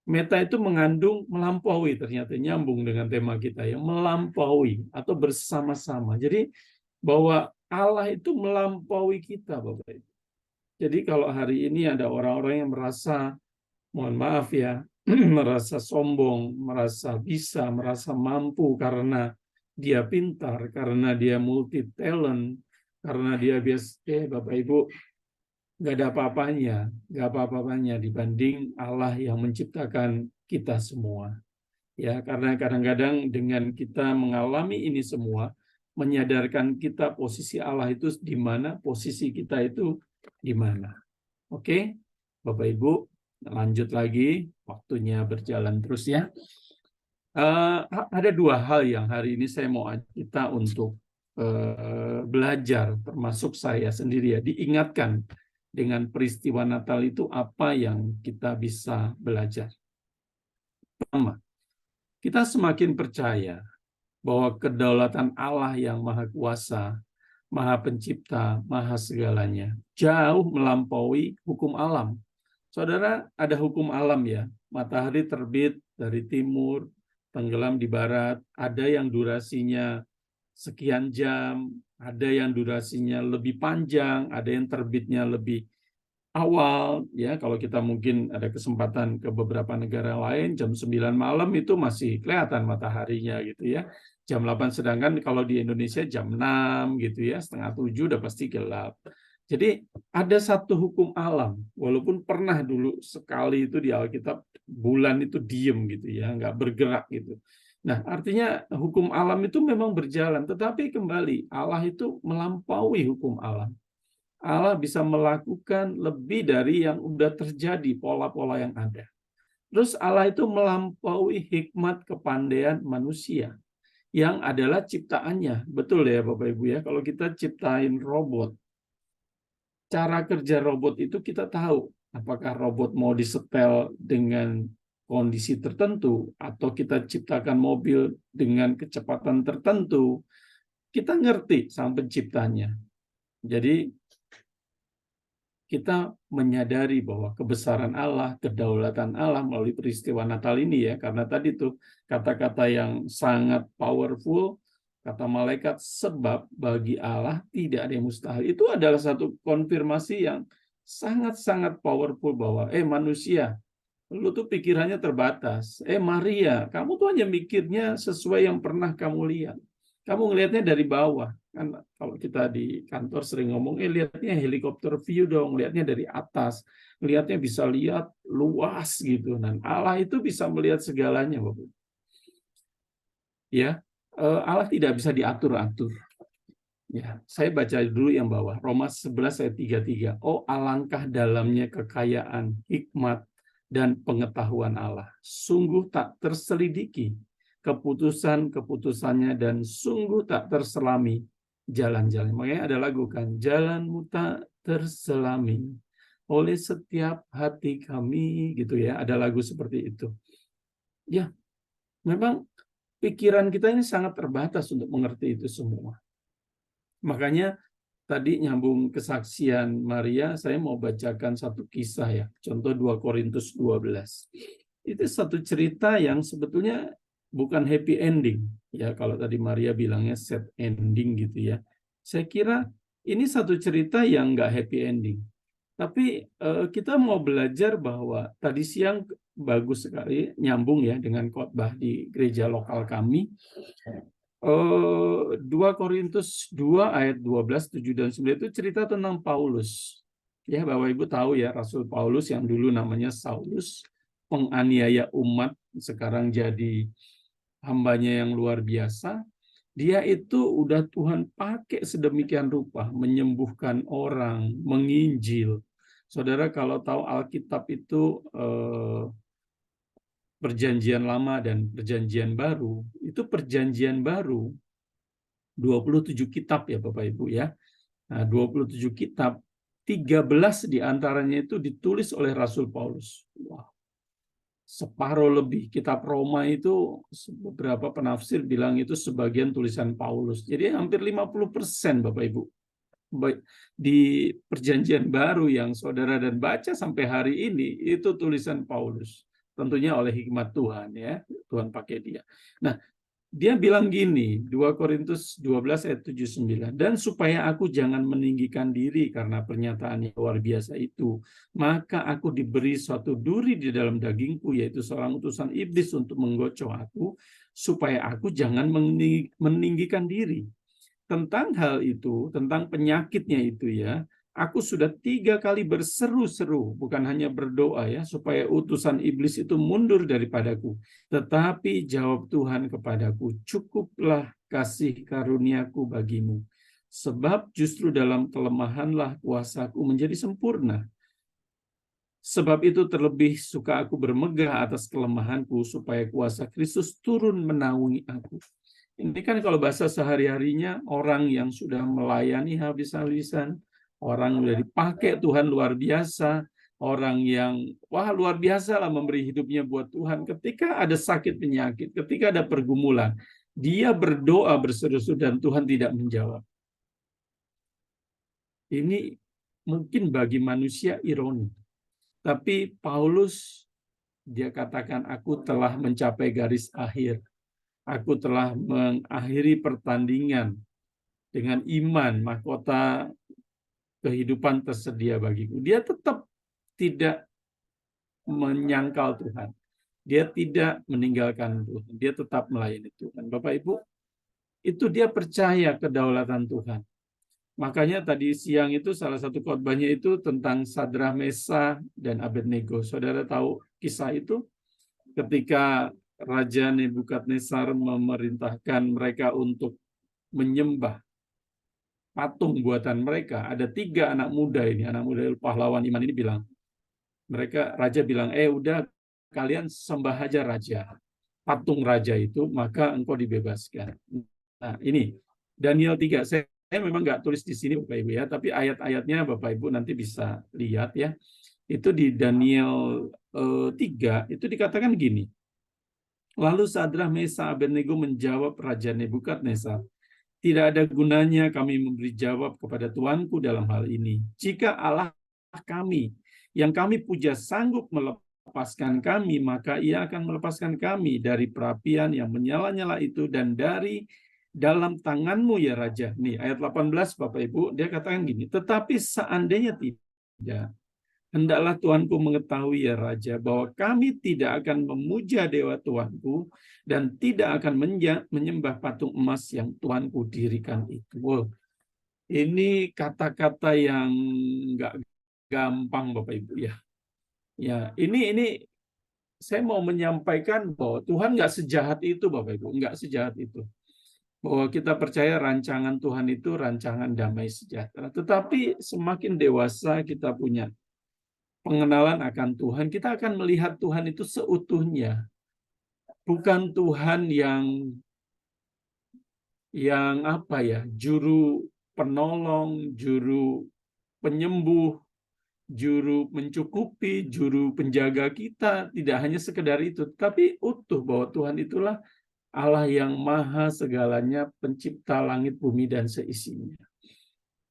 Meta itu mengandung melampaui, ternyata nyambung dengan tema kita ya, melampaui atau bersama-sama. Jadi bahwa Allah itu melampaui kita, Bapak Ibu. Jadi kalau hari ini ada orang-orang yang merasa, mohon maaf ya, merasa sombong, merasa bisa, merasa mampu karena dia pintar, karena dia multi talent, karena dia biasa, Bapak Ibu, nggak ada apa-apanya dibanding Allah yang menciptakan kita semua. Ya, karena kadang-kadang dengan kita mengalami ini semua, menyadarkan kita posisi Allah itu di mana, posisi kita itu di mana. Oke, Bapak Ibu, lanjut lagi, waktunya berjalan terus ya. Ada dua hal yang hari ini saya mau ajak kita untuk belajar, termasuk saya sendiri ya, diingatkan dengan peristiwa Natal itu apa yang kita bisa belajar. Pertama, kita semakin percaya bahwa kedaulatan Allah yang Maha Kuasa, Maha Pencipta, Maha segalanya, jauh melampaui hukum alam. Saudara, ada hukum alam ya, matahari terbit dari timur, tenggelam di barat, ada yang durasinya sekian jam, ada yang durasinya lebih panjang, ada yang terbitnya lebih awal, ya kalau kita mungkin ada kesempatan ke beberapa negara lain, jam 9 malam itu masih kelihatan mataharinya gitu ya. Jam 8, sedangkan kalau di Indonesia jam 6 gitu ya, setengah 7 udah pasti gelap. Jadi ada satu hukum alam, walaupun pernah dulu sekali itu di Alkitab bulan itu diem gitu ya, nggak bergerak gitu. Nah, artinya hukum alam itu memang berjalan, tetapi kembali Allah itu melampaui hukum alam. Allah bisa melakukan lebih dari yang udah terjadi, pola-pola yang ada. Terus Allah itu melampaui hikmat kepandaian manusia yang adalah ciptaannya. Betul ya Bapak Ibu ya, kalau kita ciptain robot, cara kerja robot itu kita tahu. Apakah robot mau disetel dengan kondisi tertentu, atau kita ciptakan mobil dengan kecepatan tertentu, kita ngerti sang penciptanya. Jadi kita menyadari bahwa kebesaran Allah, kedaulatan Allah melalui peristiwa Natal ini ya, karena tadi tuh kata-kata yang sangat powerful, kata malaikat, sebab bagi Allah tidak ada yang mustahil. Itu adalah satu konfirmasi yang sangat-sangat powerful bahwa manusia, lu tuh pikirannya terbatas. Maria, kamu tuh hanya mikirnya sesuai yang pernah kamu lihat. Kamu ngelihatnya dari bawah. Kan kalau kita di kantor sering ngomong, lihatnya helikopter view dong, lihatnya dari atas. Lihatnya bisa lihat luas gitu. Dan Allah itu bisa melihat segalanya, Bapak. Ya, Allah tidak bisa diatur-atur. Ya, saya baca dulu yang bawah. Roma 11 ayat 33. Oh, alangkah dalamnya kekayaan, hikmat, dan pengetahuan Allah. Sungguh tak terselidiki keputusan-keputusannya, dan sungguh tak terselami jalan-jalan. Makanya ada lagu kan, jalanmu tak terselami oleh setiap hati kami, gitu ya. Ada lagu seperti itu. Ya, memang pikiran kita ini sangat terbatas untuk mengerti itu semua. Makanya tadi nyambung kesaksian Maria, saya mau bacakan satu kisah ya. Contoh 2 Korintus 12. Itu satu cerita yang sebetulnya bukan happy ending. Ya, kalau tadi Maria bilangnya sad ending gitu ya. Saya kira ini satu cerita yang nggak happy ending. Tapi kita mau belajar bahwa tadi siang bagus sekali nyambung ya dengan khotbah di gereja lokal kami. 2 Korintus 2 ayat 12, 7 dan 9 itu cerita tentang Paulus. Ya, Bapak Ibu tahu ya, Rasul Paulus yang dulu namanya Saulus, penganiaya umat, sekarang jadi hambanya yang luar biasa. Dia itu udah Tuhan pakai sedemikian rupa, menyembuhkan orang, menginjil. Saudara kalau tahu Alkitab itu Perjanjian Lama dan Perjanjian Baru, itu Perjanjian Baru 27 kitab ya Bapak Ibu ya. Nah, 27 kitab, 13 diantaranya itu ditulis oleh Rasul Paulus. Wah, separuh lebih. Kitab Roma itu beberapa penafsir bilang itu sebagian tulisan Paulus. Jadi hampir 50% Bapak Ibu. Di Perjanjian Baru yang saudara dan baca sampai hari ini itu tulisan Paulus. Tentunya oleh hikmat Tuhan ya. Tuhan pakai dia. Nah, dia bilang gini, 2 Korintus 12 ayat 79, dan supaya aku jangan meninggikan diri karena pernyataan yang luar biasa itu, maka aku diberi suatu duri di dalam dagingku, yaitu seorang utusan iblis untuk menggocok aku, supaya aku jangan meninggikan diri. Tentang hal itu, tentang penyakitnya itu ya, aku sudah 3 kali berseru-seru, bukan hanya berdoa ya, supaya utusan iblis itu mundur daripadaku. Tetapi jawab Tuhan kepadaku, cukuplah kasih karuniaku bagimu. Sebab justru dalam kelemahanlah kuasaku menjadi sempurna. Sebab itu terlebih suka aku bermegah atas kelemahanku, supaya kuasa Kristus turun menaungi aku. Ini kan kalau bahasa sehari-harinya orang yang sudah melayani habis-habisan, orang yang sudah dipakai Tuhan luar biasa, orang yang wah luar biasa lah memberi hidupnya buat Tuhan. Ketika ada sakit penyakit, ketika ada pergumulan, dia berdoa berseru-seru dan Tuhan tidak menjawab. Ini mungkin bagi manusia ironi. Tapi Paulus dia katakan, aku telah mencapai garis akhir. Aku telah mengakhiri pertandingan dengan iman, mahkota kehidupan tersedia bagiku. Dia tetap tidak menyangkal Tuhan. Dia tidak meninggalkan Tuhan. Dia tetap melayani Tuhan. Bapak Ibu, itu dia percaya kedaulatan Tuhan. Makanya tadi siang itu salah satu khotbahnya itu tentang Sadrah, Mesah, dan Abednego. Saudara tahu kisah itu? Ketika Raja Nebukadnezar memerintahkan mereka untuk menyembah patung buatan mereka, ada 3 anak muda ini, anak muda pahlawan iman ini bilang, raja bilang, udah kalian sembah aja raja, patung raja itu, maka engkau dibebaskan. Nah ini Daniel 3, saya memang nggak tulis di sini Bapak Ibu ya, tapi ayat-ayatnya Bapak Ibu nanti bisa lihat ya. Itu di Daniel 3 itu dikatakan gini. Lalu Sadrah, Mesah, Abednego menjawab Raja Nebukadnezar, tidak ada gunanya kami memberi jawab kepada Tuanku dalam hal ini. Jika Allah kami yang kami puja sanggup melepaskan kami, maka ia akan melepaskan kami dari perapian yang menyala-nyala itu dan dari dalam tanganmu ya Raja. Nih ayat 18 Bapak Ibu, dia katakan gini, tetapi seandainya tidak, hendaklah Tuanku mengetahui ya Raja, bahwa kami tidak akan memuja Dewa Tuanku dan tidak akan menyembah patung emas yang Tuanku dirikan itu. Wow. Ini kata-kata yang nggak gampang Bapak Ibu ya. Ya, ini saya mau menyampaikan bahwa Tuhan nggak sejahat itu Bapak Ibu, nggak sejahat itu. Bahwa kita percaya rancangan Tuhan itu rancangan damai sejahtera. Tetapi semakin dewasa kita punya pengenalan akan Tuhan, kita akan melihat Tuhan itu seutuhnya. Bukan Tuhan yang apa ya, juru penolong, juru penyembuh, juru mencukupi, juru penjaga kita, tidak hanya sekedar itu, tapi utuh bahwa Tuhan itulah Allah yang maha segalanya, pencipta langit, bumi, dan seisinya.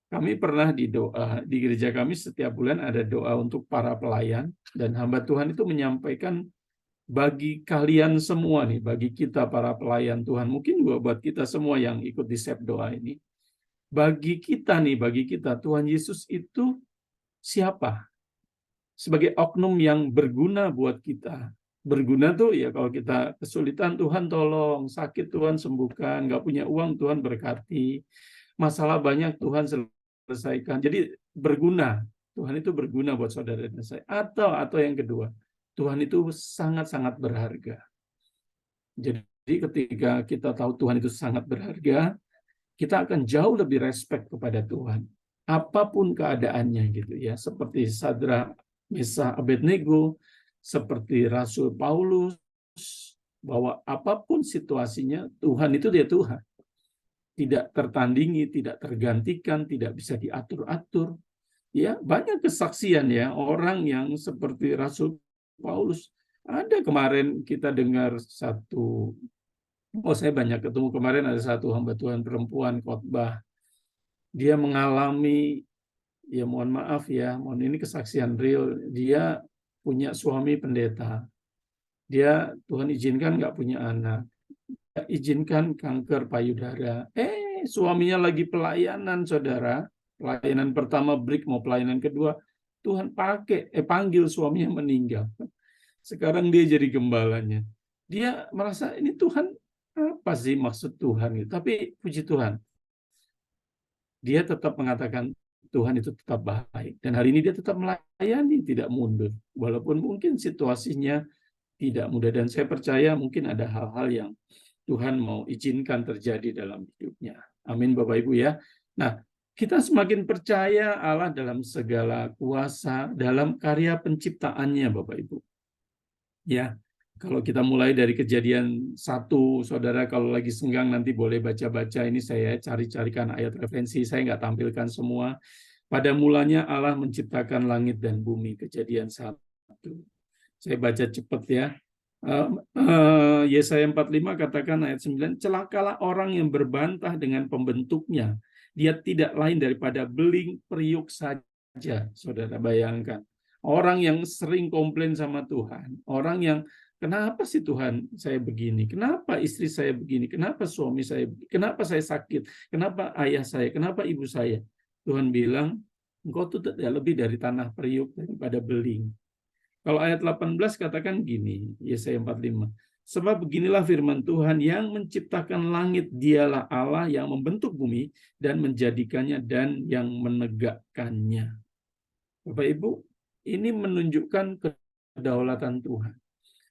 Kami pernah di gereja kami setiap bulan ada doa untuk para pelayan, dan hamba Tuhan itu menyampaikan bagi kalian semua nih, bagi kita para pelayan Tuhan, mungkin juga buat kita semua yang ikut di sep doa ini, bagi kita Tuhan Yesus itu siapa? Sebagai oknum yang berguna buat kita. Berguna tuh ya kalau kita kesulitan Tuhan tolong, sakit Tuhan sembuhkan, nggak punya uang Tuhan berkati, masalah banyak Tuhan selesaikan. Jadi berguna. Tuhan itu berguna buat saudara dan saya. Atau yang kedua, Tuhan itu sangat-sangat berharga. Jadi ketika kita tahu Tuhan itu sangat berharga, kita akan jauh lebih respect kepada Tuhan. Apapun keadaannya gitu ya. Seperti Sadrah, Mesah, Abednego, seperti Rasul Paulus, bahwa apapun situasinya, Tuhan itu dia Tuhan. Tidak tertandingi, tidak tergantikan, tidak bisa diatur-atur. Ya, banyak kesaksian ya orang yang seperti Rasul Paulus. Ada kemarin kita dengar saya banyak ketemu kemarin ada satu hamba Tuhan perempuan khotbah. Dia mengalami, ya mohon maaf ya, ini kesaksian real. Dia punya suami pendeta. Dia Tuhan izinkan nggak punya anak. Izinkan kanker payudara. Suaminya lagi pelayanan, saudara. Pelayanan pertama break, mau pelayanan kedua. Tuhan panggil suaminya meninggal. Sekarang dia jadi gembalanya. Dia merasa ini Tuhan, apa sih maksud Tuhan? Tapi puji Tuhan, dia tetap mengatakan Tuhan itu tetap baik. Dan hari ini dia tetap melayani, tidak mundur. Walaupun mungkin situasinya tidak mudah. Dan saya percaya mungkin ada hal-hal yang Tuhan mau izinkan terjadi dalam hidupnya. Amin Bapak Ibu ya. Nah, kita semakin percaya Allah dalam segala kuasa, dalam karya penciptaannya Bapak Ibu. Ya, kalau kita mulai dari Kejadian 1, saudara kalau lagi senggang nanti boleh baca-baca, ini saya cari-carikan ayat referensi, saya nggak tampilkan semua. Pada mulanya Allah menciptakan langit dan bumi, Kejadian 1. Saya baca cepat ya. Yesaya 45 katakan ayat 9, celakalah orang yang berbantah dengan pembentuknya. Dia tidak lain daripada beling periuk saja. Saudara bayangkan. Orang yang sering komplain sama Tuhan. Orang yang, kenapa sih Tuhan saya begini? Kenapa istri saya begini? Kenapa suami saya begini? Kenapa saya sakit? Kenapa ayah saya? Kenapa ibu saya? Tuhan bilang, engkau tuh lebih dari tanah periuk daripada beling. Kalau ayat 18 katakan gini, Yesaya 45, Sebab beginilah firman Tuhan, yang menciptakan langit dialah Allah yang membentuk bumi dan menjadikannya dan yang menegakkannya. Bapak Ibu, ini menunjukkan kedaulatan Tuhan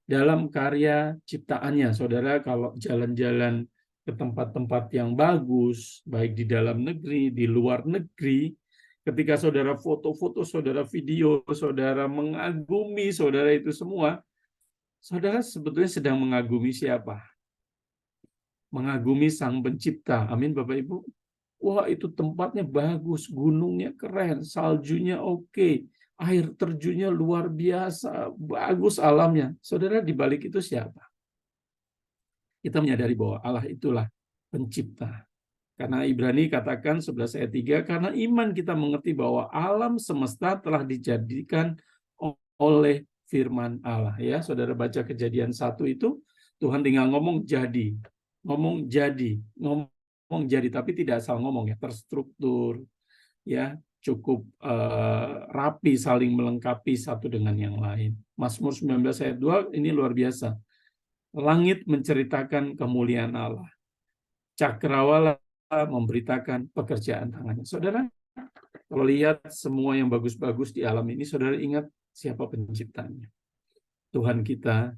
dalam karya ciptaannya. Saudara, kalau jalan-jalan ke tempat-tempat yang bagus, baik di dalam negeri, di luar negeri, ketika saudara foto-foto, saudara video, saudara mengagumi, saudara itu semua, saudara sebetulnya sedang mengagumi siapa? Mengagumi Sang Pencipta. Amin, Bapak Ibu. Wah, itu tempatnya bagus, gunungnya keren, saljunya oke, air terjunnya luar biasa, bagus alamnya. Saudara, di balik itu siapa? Kita menyadari bahwa Allah itulah pencipta. Karena Ibrani katakan 11 ayat 3, karena iman kita mengerti bahwa alam semesta telah dijadikan oleh firman Allah. Ya, saudara baca Kejadian 1 itu, Tuhan tinggal ngomong jadi, ngomong jadi, tapi tidak asal ngomong ya, terstruktur, ya, cukup rapi, saling melengkapi satu dengan yang lain. Mazmur 19 ayat 2 ini luar biasa. Langit menceritakan kemuliaan Allah, cakrawala memberitakan pekerjaan tangannya. Saudara, kalau lihat semua yang bagus-bagus di alam ini, saudara ingat siapa penciptanya? Tuhan kita,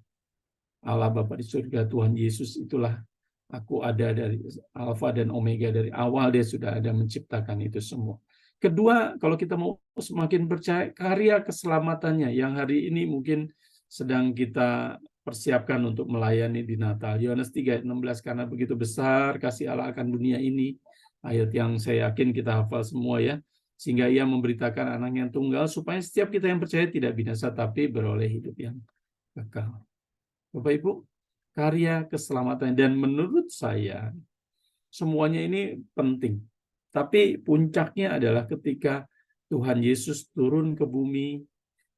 Allah Bapa di surga, Tuhan Yesus, itulah aku ada, dari Alfa dan Omega, dari awal dia sudah ada menciptakan itu semua. Kedua, kalau kita mau semakin percaya, karya keselamatannya yang hari ini mungkin sedang kita persiapkan untuk melayani di Natal. Yohanes 3 ayat 16, karena begitu besar kasih Allah akan dunia ini, ayat yang saya yakin kita hafal semua ya, sehingga ia memberitakan anak yang tunggal, supaya setiap kita yang percaya tidak binasa, tapi beroleh hidup yang kekal. Bapak Ibu, karya keselamatan, dan menurut saya semuanya ini penting. Tapi puncaknya adalah ketika Tuhan Yesus turun ke bumi,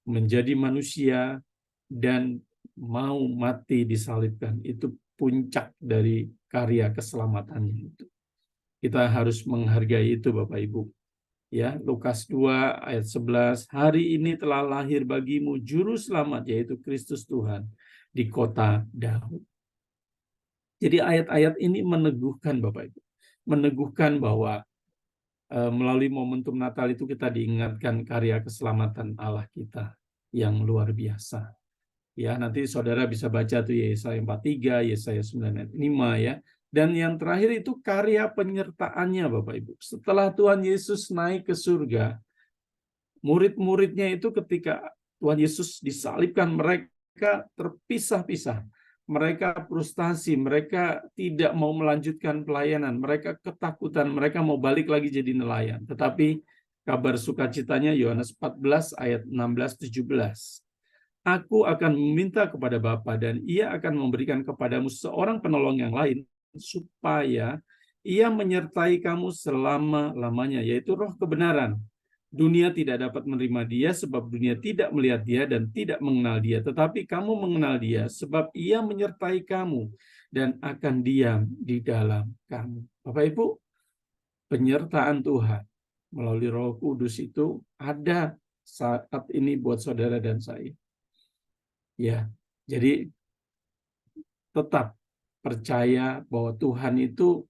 menjadi manusia, dan mau mati disalibkan. Itu puncak dari karya keselamatannya itu. Kita harus menghargai itu, Bapak Ibu. Ya, Lukas 2 ayat 11, hari ini telah lahir bagimu juru selamat, yaitu Kristus Tuhan, di kota Daud. Jadi ayat-ayat ini meneguhkan, Bapak Ibu, meneguhkan bahwa melalui momentum Natal itu kita diingatkan karya keselamatan Allah kita yang luar biasa. Ya, nanti saudara bisa baca tuh Yesaya 43, Yesaya 9 ayat 5 ya. Dan yang terakhir itu karya penyertaannya, Bapak Ibu. Setelah Tuhan Yesus naik ke surga, murid-muridnya itu ketika Tuhan Yesus disalibkan, mereka terpisah-pisah. Mereka frustasi, mereka tidak mau melanjutkan pelayanan, mereka ketakutan, mereka mau balik lagi jadi nelayan. Tetapi kabar sukacitanya Yohanes 14 ayat 16-17. Aku akan meminta kepada Bapa dan ia akan memberikan kepadamu seorang penolong yang lain, supaya ia menyertai kamu selama-lamanya, yaitu Roh kebenaran. Dunia tidak dapat menerima dia sebab dunia tidak melihat dia dan tidak mengenal dia. Tetapi kamu mengenal dia sebab ia menyertai kamu dan akan diam di dalam kamu. Bapak Ibu, penyertaan Tuhan melalui Roh Kudus itu ada saat ini buat saudara dan saya. Ya, jadi tetap percaya bahwa Tuhan itu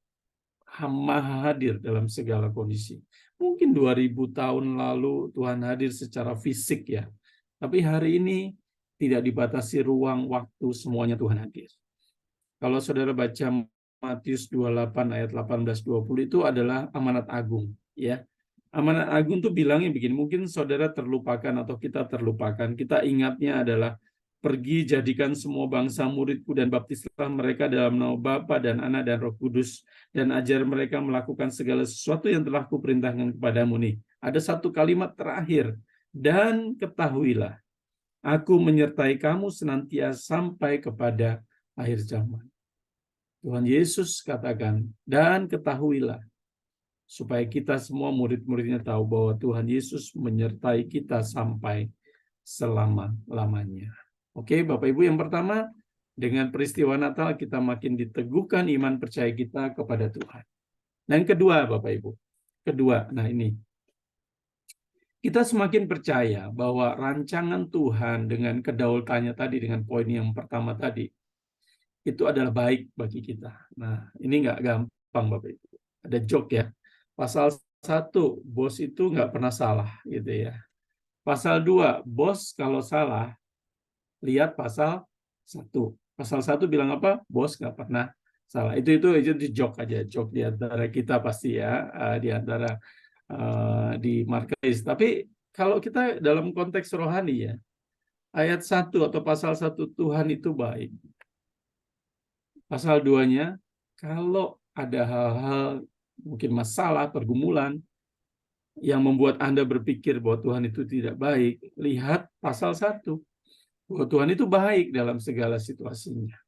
Maha hadir dalam segala kondisi. Mungkin 2000 tahun lalu Tuhan hadir secara fisik ya. Tapi hari ini tidak dibatasi ruang, waktu, semuanya Tuhan hadir. Kalau saudara baca Matius 28 ayat 18-20 itu adalah amanat agung ya. Amanat agung tuh bilangnya begini, mungkin saudara terlupakan atau kita terlupakan. Kita ingatnya adalah pergi jadikan semua bangsa muridku dan baptislah mereka dalam nama Bapa dan Anak dan Roh Kudus, dan ajar mereka melakukan segala sesuatu yang telah kuperintahkan kepadamu. Nih, ada satu kalimat terakhir, dan ketahuilah, aku menyertai kamu senantiasa sampai kepada akhir zaman. Tuhan Yesus katakan, dan ketahuilah, supaya kita semua murid-muridnya tahu bahwa Tuhan Yesus menyertai kita sampai selama-lamanya. Oke, Bapak Ibu, yang pertama, dengan peristiwa Natal kita makin diteguhkan iman percaya kita kepada Tuhan. Dan kedua, Bapak Ibu, nah ini, kita semakin percaya bahwa rancangan Tuhan dengan kedaulatannya tadi, dengan poin yang pertama tadi, itu adalah baik bagi kita. Nah, ini nggak gampang, Bapak Ibu. Ada joke ya. Pasal 1, bos itu nggak pernah salah, gitu ya. Pasal 2, bos kalau salah, lihat pasal 1. Pasal 1 bilang apa? Bos nggak pernah salah. Itu joke aja, joke di antara kita pasti ya, di antara di marketplace. Tapi kalau kita dalam konteks rohani ya, ayat 1 atau pasal 1 Tuhan itu baik. Pasal 2-nya, kalau ada hal-hal mungkin masalah, pergumulan yang membuat Anda berpikir bahwa Tuhan itu tidak baik, lihat pasal 1. Bahwa Tuhan itu baik dalam segala situasinya.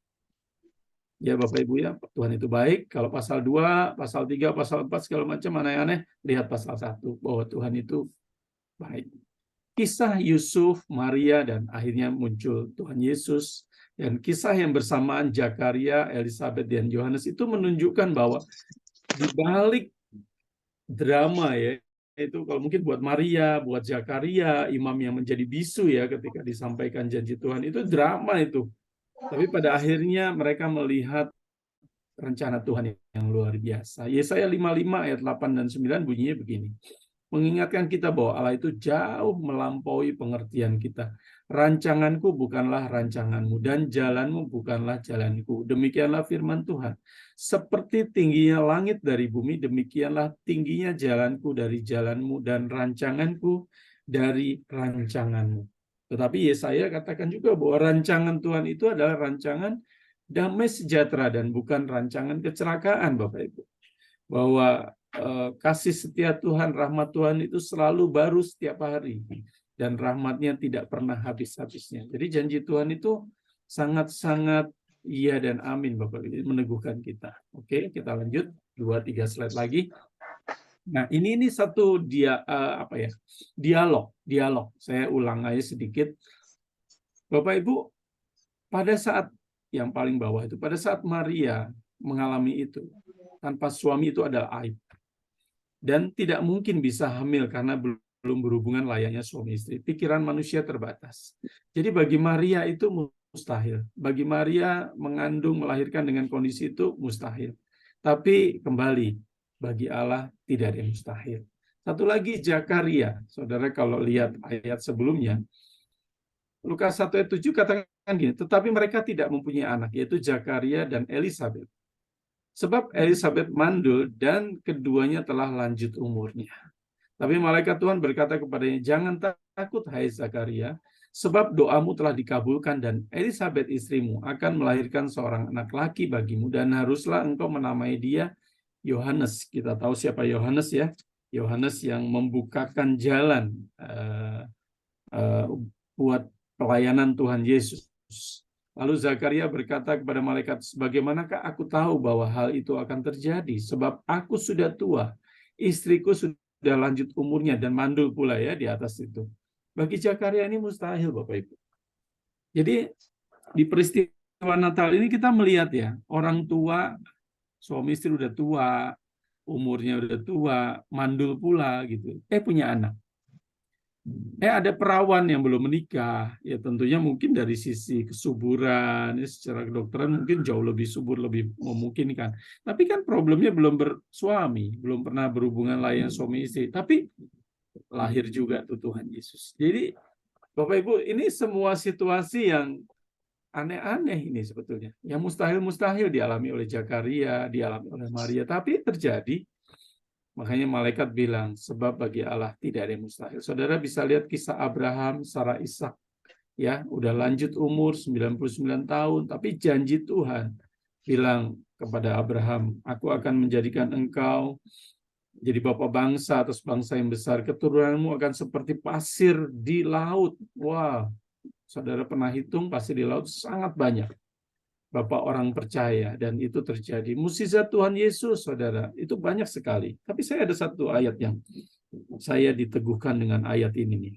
Ya Bapak Ibu ya, Tuhan itu baik. Kalau pasal 2, pasal 3, pasal 4 segala macam aneh-aneh, lihat pasal 1 bahwa Tuhan itu baik. Kisah Yusuf, Maria, dan akhirnya muncul Tuhan Yesus, dan kisah yang bersamaan Zakaria, Elizabeth, dan Yohanes itu menunjukkan bahwa di balik drama ya, itu kalau mungkin buat Maria, buat Zakaria, imam yang menjadi bisu ya ketika disampaikan janji Tuhan, itu drama itu. Tapi pada akhirnya mereka melihat rencana Tuhan yang luar biasa. Yesaya 55 ayat 8 dan 9 bunyinya begini. Mengingatkan kita bahwa Allah itu jauh melampaui pengertian kita. Rancanganku bukanlah rancanganmu, dan jalanmu bukanlah jalanku. Demikianlah firman Tuhan. Seperti tingginya langit dari bumi, demikianlah tingginya jalanku dari jalanmu, dan rancanganku dari rancanganmu. Tetapi Yesaya katakan juga bahwa rancangan Tuhan itu adalah rancangan damai sejahtera dan bukan rancangan kecelakaan, Bapak Ibu. Bahwa kasih setia Tuhan, rahmat Tuhan itu selalu baru setiap hari, dan rahmatnya tidak pernah habis-habisnya. Jadi janji Tuhan itu sangat-sangat iya dan amin, Bapak Ibu, meneguhkan kita. Oke, kita lanjut 2-3 slide lagi. Nah, ini satu dialog. Saya ulang aja sedikit. Bapak Ibu, pada saat yang paling bawah itu, pada saat Maria mengalami itu, tanpa suami itu adalah aib. Dan tidak mungkin bisa hamil karena belum berhubungan layaknya suami istri. Pikiran manusia terbatas. Jadi bagi Maria itu mustahil. Bagi Maria mengandung, melahirkan dengan kondisi itu mustahil. Tapi kembali, bagi Allah tidak ada yang mustahil. Satu lagi Zakaria. Saudara kalau lihat ayat sebelumnya, Lukas 1 ayat 7 katakan gini, tetapi mereka tidak mempunyai anak, yaitu Zakaria dan Elizabeth. Sebab Elizabeth mandul dan keduanya telah lanjut umurnya. Tapi malaikat Tuhan berkata kepadanya, jangan takut hai Zakaria, sebab doamu telah dikabulkan dan Elizabeth istrimu akan melahirkan seorang anak laki bagimu dan haruslah engkau menamai dia Yohanes. Kita tahu siapa Yohanes ya. Yohanes yang membukakan jalan buat pelayanan Tuhan Yesus. Lalu Zakaria berkata kepada malaikat, bagaimanakah aku tahu bahwa hal itu akan terjadi? Sebab aku sudah tua, istriku sudah lanjut umurnya dan mandul pula ya di atas itu. Bagi Zakaria ini mustahil, Bapak Ibu. Jadi di peristiwa Natal ini kita melihat ya, orang tua, suami istri udah tua, umurnya udah tua, mandul pula gitu. Punya anak. Ada perawan yang belum menikah, ya tentunya mungkin dari sisi kesuburan, secara kedokteran mungkin jauh lebih subur, lebih memungkinkan. Tapi kan problemnya belum bersuami, belum pernah berhubungan lain suami istri. Tapi lahir juga tuh Tuhan Yesus. Jadi Bapak Ibu, ini semua situasi yang aneh-aneh ini sebetulnya. Yang mustahil-mustahil dialami oleh Zakaria, dialami oleh Maria, tapi terjadi. Makanya malaikat bilang, sebab bagi Allah tidak ada yang mustahil. Saudara bisa lihat kisah Abraham, Sarah, Ishak. Ya, udah lanjut umur 99 tahun, tapi janji Tuhan bilang kepada Abraham, aku akan menjadikan engkau jadi bapak bangsa atas bangsa yang besar. Keturunanmu akan seperti pasir di laut. Wah, saudara pernah hitung pasir di laut sangat banyak. Bapak orang percaya, dan itu terjadi. Mukjizat Tuhan Yesus, saudara, itu banyak sekali. Tapi saya ada satu ayat yang saya diteguhkan dengan ayat ini nih.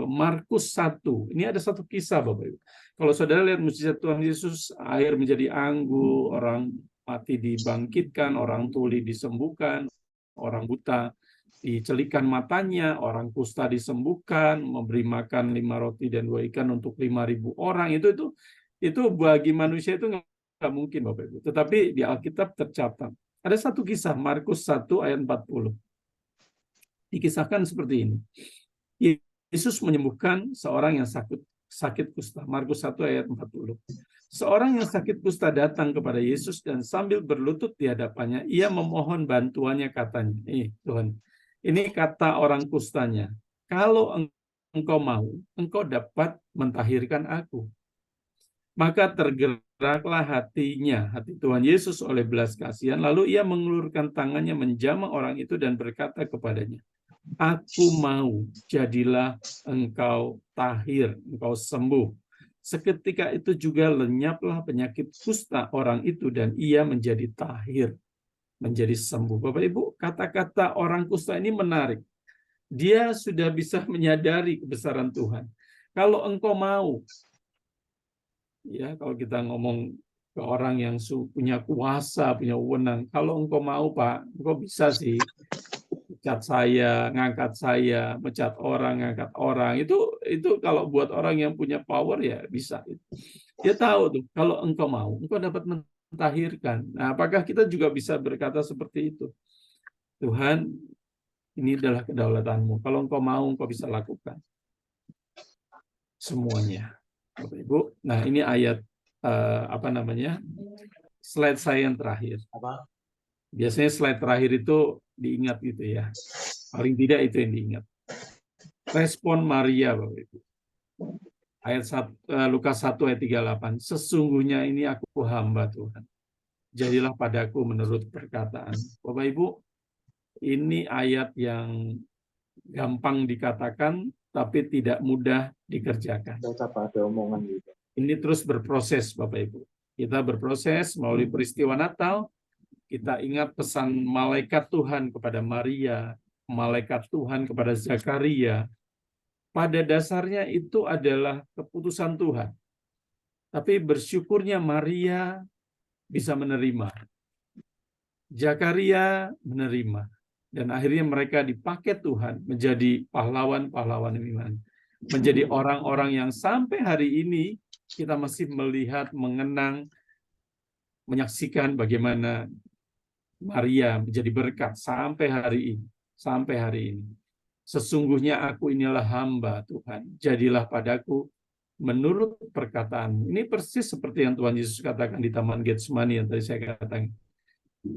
Markus 1. Ini ada satu kisah, Bapak Ibu. Kalau saudara lihat mukjizat Tuhan Yesus, air menjadi anggur, orang mati dibangkitkan, orang tuli disembuhkan, orang buta dicelikan matanya, orang kusta disembuhkan, memberi makan 5 roti dan 2 ikan untuk 5.000 orang. Itu Itu bagi manusia itu nggak mungkin, Bapak Ibu. Tetapi di Alkitab tercatat. Ada satu kisah, Markus 1 ayat 40. Dikisahkan seperti ini. Yesus menyembuhkan seorang yang sakit kusta. Markus 1 ayat 40. Seorang yang sakit kusta datang kepada Yesus dan sambil berlutut di hadapannya, ia memohon bantuannya, katanya. Tuhan, ini kata orang kustanya. Kalau engkau mau, engkau dapat mentahirkan aku. Maka tergeraklah hatinya, hati Tuhan Yesus oleh belas kasihan. Lalu ia mengulurkan tangannya menjamah orang itu dan berkata kepadanya, aku mau, jadilah engkau tahir, engkau sembuh. Seketika itu juga lenyaplah penyakit kusta orang itu dan ia menjadi tahir, menjadi sembuh. Bapak Ibu, kata-kata orang kusta ini menarik. Dia sudah bisa menyadari kebesaran Tuhan. Kalau engkau mau, ya, kalau kita ngomong ke orang yang punya kuasa, punya wewenang, kalau engkau mau, Pak, engkau bisa sih pecat saya, ngangkat saya, mecat orang, ngangkat orang. Itu kalau buat orang yang punya power ya bisa. Dia tahu tuh, kalau engkau mau, engkau dapat mentahirkan. Nah, apakah kita juga bisa berkata seperti itu? Tuhan, ini adalah kedaulatanmu. Kalau engkau mau, engkau bisa lakukan semuanya. Bapak Ibu. Nah, ini ayat slide saya yang terakhir. Biasanya slide terakhir itu diingat gitu ya. Paling tidak itu yang diingat. Respon Maria, Bapak Ibu. Ayat Lukas 1 ayat 38. Sesungguhnya ini aku hamba Tuhan. Jadilah padaku menurut perkataan. Bapak Ibu, ini ayat yang gampang dikatakan tapi tidak mudah dikerjakan. Ada omongan gitu. Ini terus berproses, Bapak Ibu. Kita berproses melalui peristiwa Natal. Kita ingat pesan malaikat Tuhan kepada Maria, malaikat Tuhan kepada Zakaria. Pada dasarnya itu adalah keputusan Tuhan. Tapi bersyukurnya Maria bisa menerima. Zakaria menerima. Dan akhirnya mereka dipakai Tuhan menjadi pahlawan-pahlawan iman. Menjadi orang-orang yang sampai hari ini kita masih melihat, mengenang, menyaksikan bagaimana Maria menjadi berkat sampai hari ini. Sampai hari ini. Sesungguhnya aku inilah hamba Tuhan. Jadilah padaku menurut perkataan. Ini persis seperti yang Tuhan Yesus katakan di Taman Getsemani yang tadi saya katakan.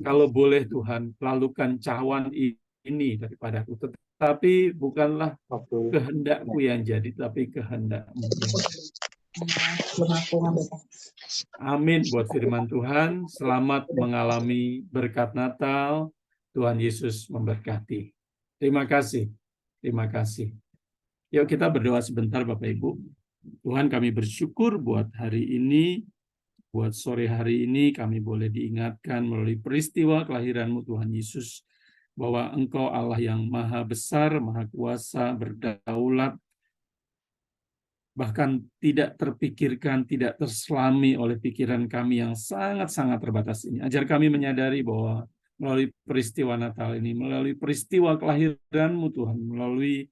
Kalau boleh Tuhan, lalukan cawan ini daripadaku. Tetapi bukanlah kehendakku yang jadi, tapi kehendak-Mu yang jadi. Amin buat firman Tuhan. Selamat mengalami berkat Natal. Tuhan Yesus memberkati. Terima kasih. Terima kasih. Yuk kita berdoa sebentar Bapak Ibu. Tuhan, kami bersyukur buat hari ini. Buat sore hari ini kami boleh diingatkan melalui peristiwa kelahiran-Mu Tuhan Yesus, bahwa Engkau Allah yang maha besar, maha kuasa, berdaulat, bahkan tidak terpikirkan, tidak terselami oleh pikiran kami yang sangat-sangat terbatas ini. Ajar kami menyadari bahwa melalui peristiwa Natal ini, melalui peristiwa kelahiran-Mu Tuhan, melalui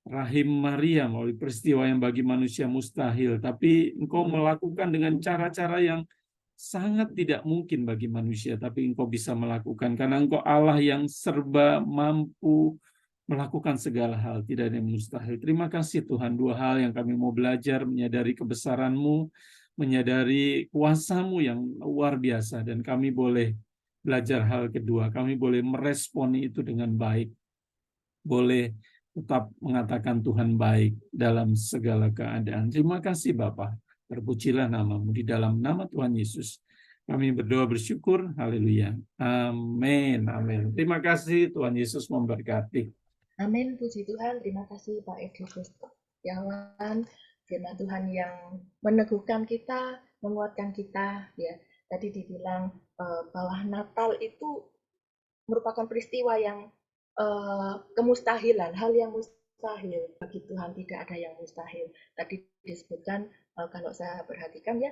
rahim Maria, melalui peristiwa yang bagi manusia mustahil, tapi Engkau melakukan dengan cara-cara yang sangat tidak mungkin bagi manusia, tapi Engkau bisa melakukan karena Engkau Allah yang serba mampu melakukan segala hal, tidak ada yang mustahil. Terima kasih Tuhan, dua hal yang kami mau belajar, menyadari kebesaran-Mu, menyadari kuasa-Mu yang luar biasa, dan kami boleh belajar hal kedua, kami boleh meresponi itu dengan baik, boleh tetap mengatakan Tuhan baik dalam segala keadaan. Terima kasih Bapa. Terpujilah nama-Mu di dalam nama Tuhan Yesus. Kami berdoa bersyukur. Haleluya. Amin. Amin. Terima kasih, Tuhan Yesus memberkati. Amin. Puji Tuhan. Terima kasih Pak Edi Gustiawan. Firman Tuhan yang meneguhkan kita, menguatkan kita. Ya, tadi dibilang bahwa Natal itu merupakan peristiwa yang kemustahilan, hal yang mustahil. Bagi Tuhan tidak ada yang mustahil. Tadi disebutkan, kalau saya perhatikan ya,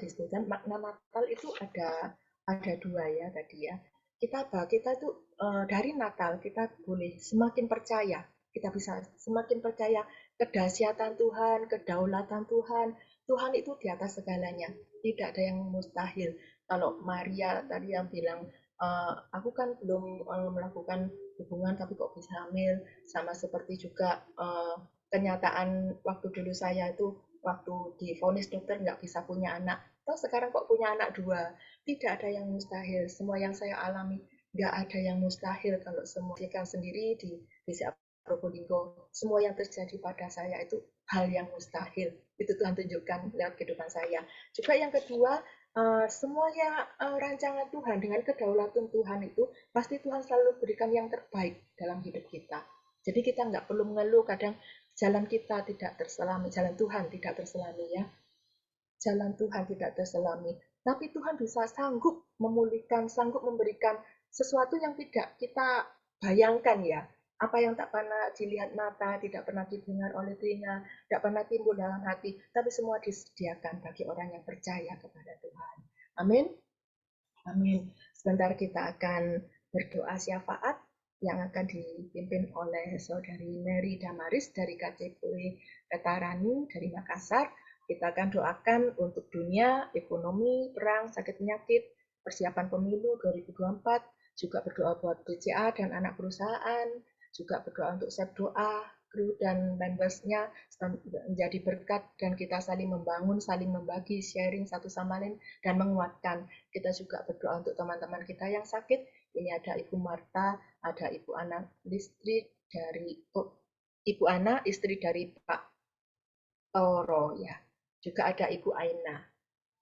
disebutkan makna Natal itu ada dua ya tadi ya. Kita itu dari Natal kita boleh semakin percaya, kita bisa semakin percaya kedahsyatan Tuhan, kedaulatan Tuhan. Tuhan itu di atas segalanya. Tidak ada yang mustahil. Kalau Maria tadi yang bilang, aku kan belum melakukan hubungan tapi kok bisa hamil. Sama seperti juga kenyataan waktu dulu saya itu waktu divonis dokter nggak bisa punya anak. Terus sekarang kok punya anak 2. Tidak ada yang mustahil. Semua yang saya alami nggak ada yang mustahil kalau semua sendiri di desa Probolinggo. Semua yang terjadi pada saya itu hal yang mustahil. Itu Tuhan tunjukkan lewat kehidupan saya. Juga yang kedua, semuanya rancangan Tuhan dengan kedaulatan Tuhan itu pasti Tuhan selalu berikan yang terbaik dalam hidup kita. Jadi kita nggak perlu mengeluh kadang jalan kita tidak terselami, jalan Tuhan tidak terselami ya. Jalan Tuhan tidak terselami. Tapi Tuhan bisa sanggup memulihkan, sanggup memberikan sesuatu yang tidak kita bayangkan ya. Apa yang tak pernah dilihat mata, tidak pernah didengar oleh telinga, tidak pernah timbul dalam hati, tapi semua disediakan bagi orang yang percaya kepada Tuhan. Amin. Amin. Sebentar kita akan berdoa syafaat yang akan dipimpin oleh Saudari Mary Damaris dari KCP Vetarani dari Makassar. Kita akan doakan untuk dunia, ekonomi, perang, sakit penyakit, persiapan pemilu 2024, juga berdoa buat BCA dan anak perusahaan, juga berdoa untuk sep doa, kru dan members-nya menjadi berkat dan kita saling membangun, saling membagi, sharing satu sama lain dan menguatkan. Kita juga berdoa untuk teman-teman kita yang sakit. Ini ada Ibu Marta, ada Ibu Ana, istri dari Ibu Ana, istri dari Pak Toro ya. Juga ada Ibu Aina.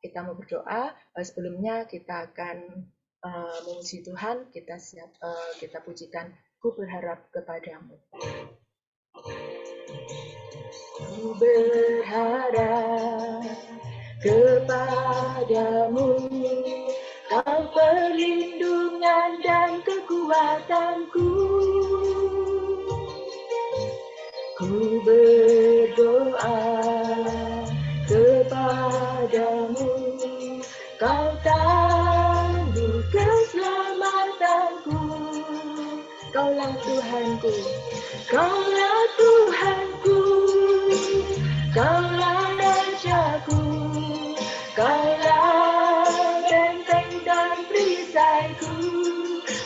Kita mau berdoa. Sebelumnya kita akan memuji Tuhan. Kita pujikan. Ku berharap kepadamu. Ku berharap kepadamu, Kau perlindungan dan kekuatanku. Ku berdoa kepadamu, Kau tangguh keselamatanku. Kaulah Tuhanku, Kaulah Tuhanku, Kaulah Rajaku, Kaulah benteng dan perisaiku.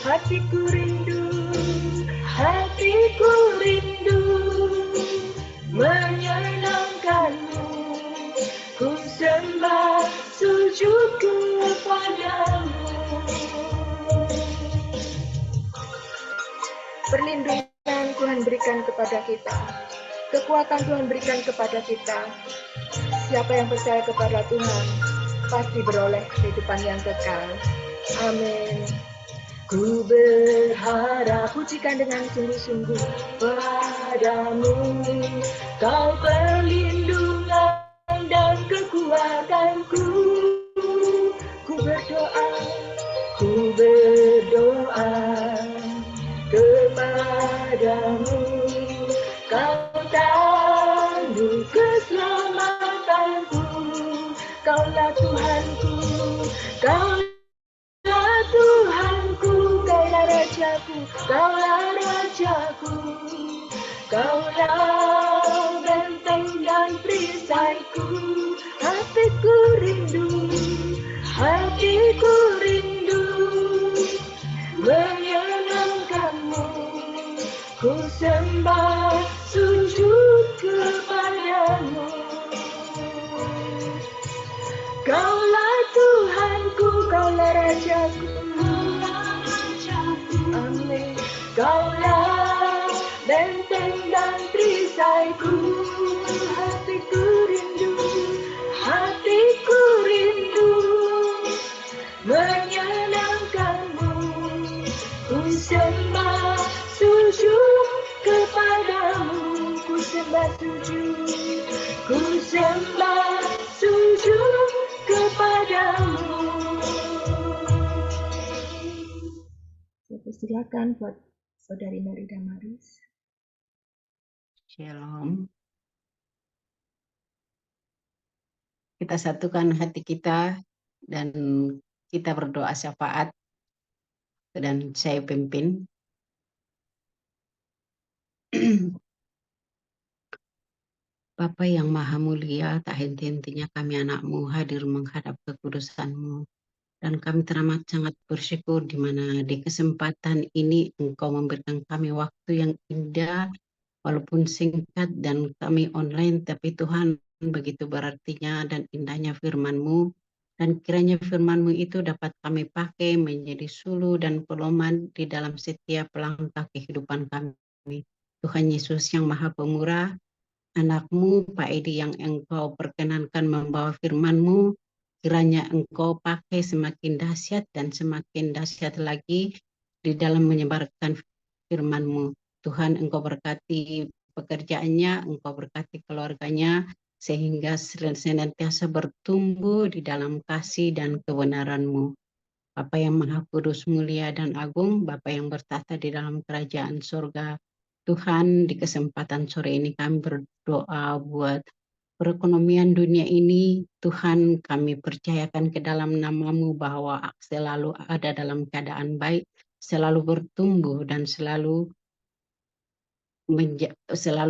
Hatiku rindu menyenangkanmu. Ku sembah sujud kepadamu. Perlindungan Tuhan berikan kepada kita. Kekuatan Tuhan berikan kepada kita. Siapa yang percaya kepada Tuhan pasti beroleh kehidupan yang kekal. Amin. Ku berharap, pujikan dengan sungguh-sungguh padamu, Kau perlindungan dan kekuatanku. Ku berdoa kepadamu, Kau tangguh keselamatanku. Kaulah Tuhanku, Kaulah Tuhanku, Kaulah Rajaku, Kaulah Rajaku, Kaulah benteng dan perisaiku. Hatiku rindu menyenangkanmu. Ku sembah sujud kepadamu. Kaulah Tuhanku, Kaulah Rajaku, amin. Kaulah benteng dan perisaiku. Hatiku rindu menyenangkanmu. Ku sembah sujud kepadamu. Ku sembah sujud kepadamu. Silakan buat Saudari Mary Damaris. Shalom. Kita satukan hati kita dan kita berdoa syafaat dan saya pimpin. Bapa yang Maha Mulia, tak henti-hentinya kami anak-Mu hadir menghadap kekudusan-Mu. Dan kami teramat sangat bersyukur di mana di kesempatan ini Engkau memberikan kami waktu yang indah, walaupun singkat dan kami online, tapi Tuhan begitu berartinya dan indahnya firman-Mu. Dan kiranya firman-Mu itu dapat kami pakai menjadi sulu dan pedoman di dalam setiap langkah kehidupan kami. Tuhan Yesus yang Maha Pemurah, anak-Mu, Pak Edi, yang Engkau perkenankan membawa firman-Mu, kiranya Engkau pakai semakin dahsyat dan semakin dahsyat lagi di dalam menyebarkan firman-Mu. Tuhan, Engkau berkati pekerjaannya, Engkau berkati keluarganya, sehingga senantiasa bertumbuh di dalam kasih dan kebenaran-Mu. Bapa yang Maha Kudus, mulia dan agung, Bapa yang bertahta di dalam kerajaan surga. Tuhan, di kesempatan sore ini kami berdoa buat perekonomian dunia ini. Tuhan, kami percayakan ke dalam nama-Mu bahwa selalu ada dalam keadaan baik, selalu bertumbuh dan selalu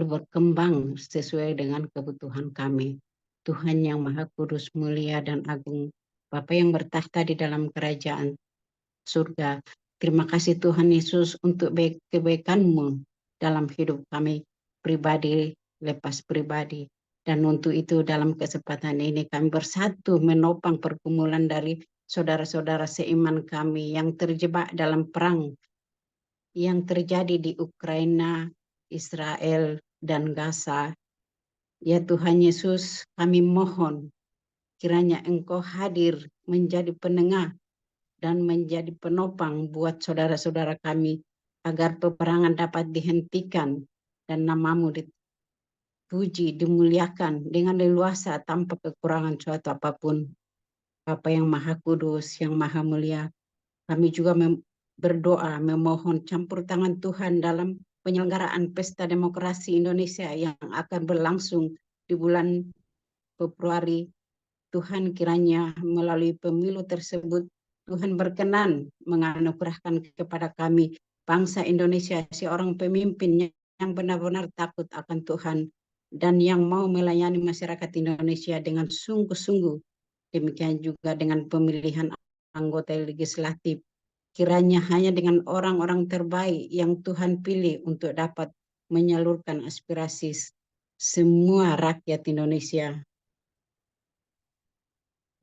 berkembang sesuai dengan kebutuhan kami. Tuhan yang Maha Kudus, mulia dan agung, Bapa yang bertahta di dalam kerajaan surga. Terima kasih Tuhan Yesus untuk kebaikan-Mu dalam hidup kami pribadi, lepas pribadi. Dan untuk itu dalam kesempatan ini kami bersatu menopang pergumulan dari saudara-saudara seiman kami yang terjebak dalam perang yang terjadi di Ukraina, Israel, dan Gaza. Ya Tuhan Yesus, kami mohon kiranya Engkau hadir menjadi penengah dan menjadi penopang buat saudara-saudara kami agar peperangan dapat dihentikan dan nama-Mu dipuji, dimuliakan dengan leluasa tanpa kekurangan suatu apapun. Bapa yang Maha Kudus, yang Maha Mulia, kami juga berdoa memohon campur tangan Tuhan dalam penyelenggaraan Pesta Demokrasi Indonesia yang akan berlangsung di bulan Februari. Tuhan, kiranya melalui pemilu tersebut Tuhan berkenan menganugerahkan kepada kami bangsa Indonesia seorang pemimpin yang benar-benar takut akan Tuhan dan yang mau melayani masyarakat Indonesia dengan sungguh-sungguh. Demikian juga dengan pemilihan anggota legislatif. Kiranya hanya dengan orang-orang terbaik yang Tuhan pilih untuk dapat menyalurkan aspirasi semua rakyat Indonesia.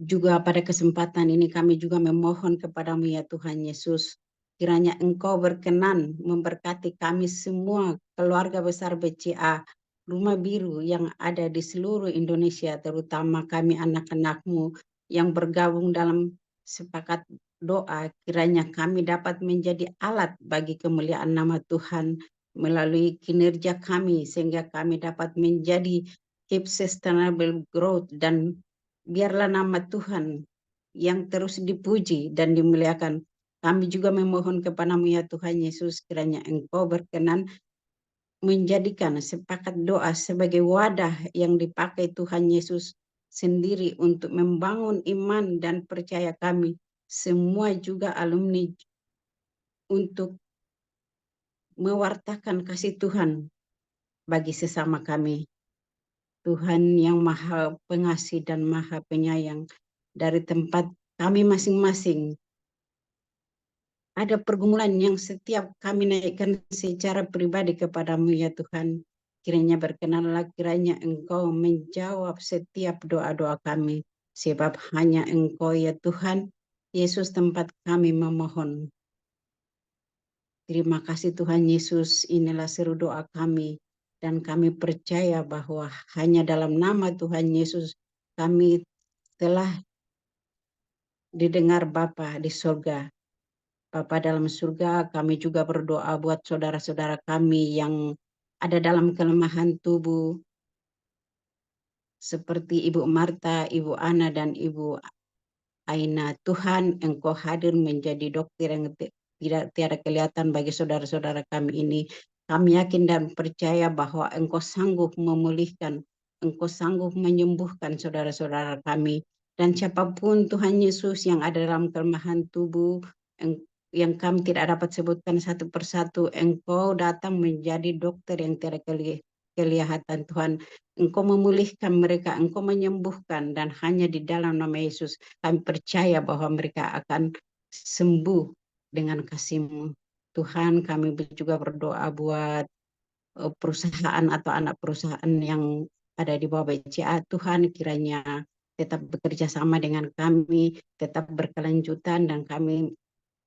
Juga pada kesempatan ini kami juga memohon kepadamu ya Tuhan Yesus, kiranya Engkau berkenan memberkati kami semua keluarga besar BCA Rumah Biru yang ada di seluruh Indonesia, terutama kami anak-anak-Mu yang bergabung dalam sepakat doa, kiranya kami dapat menjadi alat bagi kemuliaan nama Tuhan melalui kinerja kami, sehingga kami dapat menjadi keep sustainable growth, dan biarlah nama Tuhan yang terus dipuji dan dimuliakan. Kami juga memohon kepadamu ya Tuhan Yesus, kiranya Engkau berkenan menjadikan sepakat doa sebagai wadah yang dipakai Tuhan Yesus sendiri untuk membangun iman dan percaya kami semua juga alumni untuk mewartakan kasih Tuhan bagi sesama kami. Tuhan yang Maha Pengasih dan Maha Penyayang, dari tempat kami masing-masing ada pergumulan yang setiap kami naikkan secara pribadi kepadamu ya Tuhan. Kiranya berkenanlah, kiranya Engkau menjawab setiap doa-doa kami. Sebab hanya Engkau ya Tuhan Yesus tempat kami memohon. Terima kasih Tuhan Yesus, inilah seru doa kami. Dan kami percaya bahwa hanya dalam nama Tuhan Yesus kami telah didengar Bapa di surga. Bapa dalam surga, kami juga berdoa buat saudara-saudara kami yang ada dalam kelemahan tubuh, seperti Ibu Marta, Ibu Ana, dan Ibu Aina. Tuhan, Engkau hadir menjadi dokter yang tiada kelihatan bagi saudara-saudara kami ini. Kami yakin dan percaya bahwa Engkau sanggup memulihkan, Engkau sanggup menyembuhkan saudara-saudara kami. Dan siapapun Tuhan Yesus yang ada dalam kelemahan tubuh, yang kami tidak dapat sebutkan satu persatu, Engkau datang menjadi dokter yang tiada kelihatan Tuhan. Engkau memulihkan mereka, Engkau menyembuhkan, dan hanya di dalam nama Yesus kami percaya bahwa mereka akan sembuh dengan kasih-Mu. Tuhan, kami juga berdoa buat perusahaan atau anak perusahaan yang ada di bawah BCA. Tuhan, kiranya tetap bekerja sama dengan kami, tetap berkelanjutan, dan kami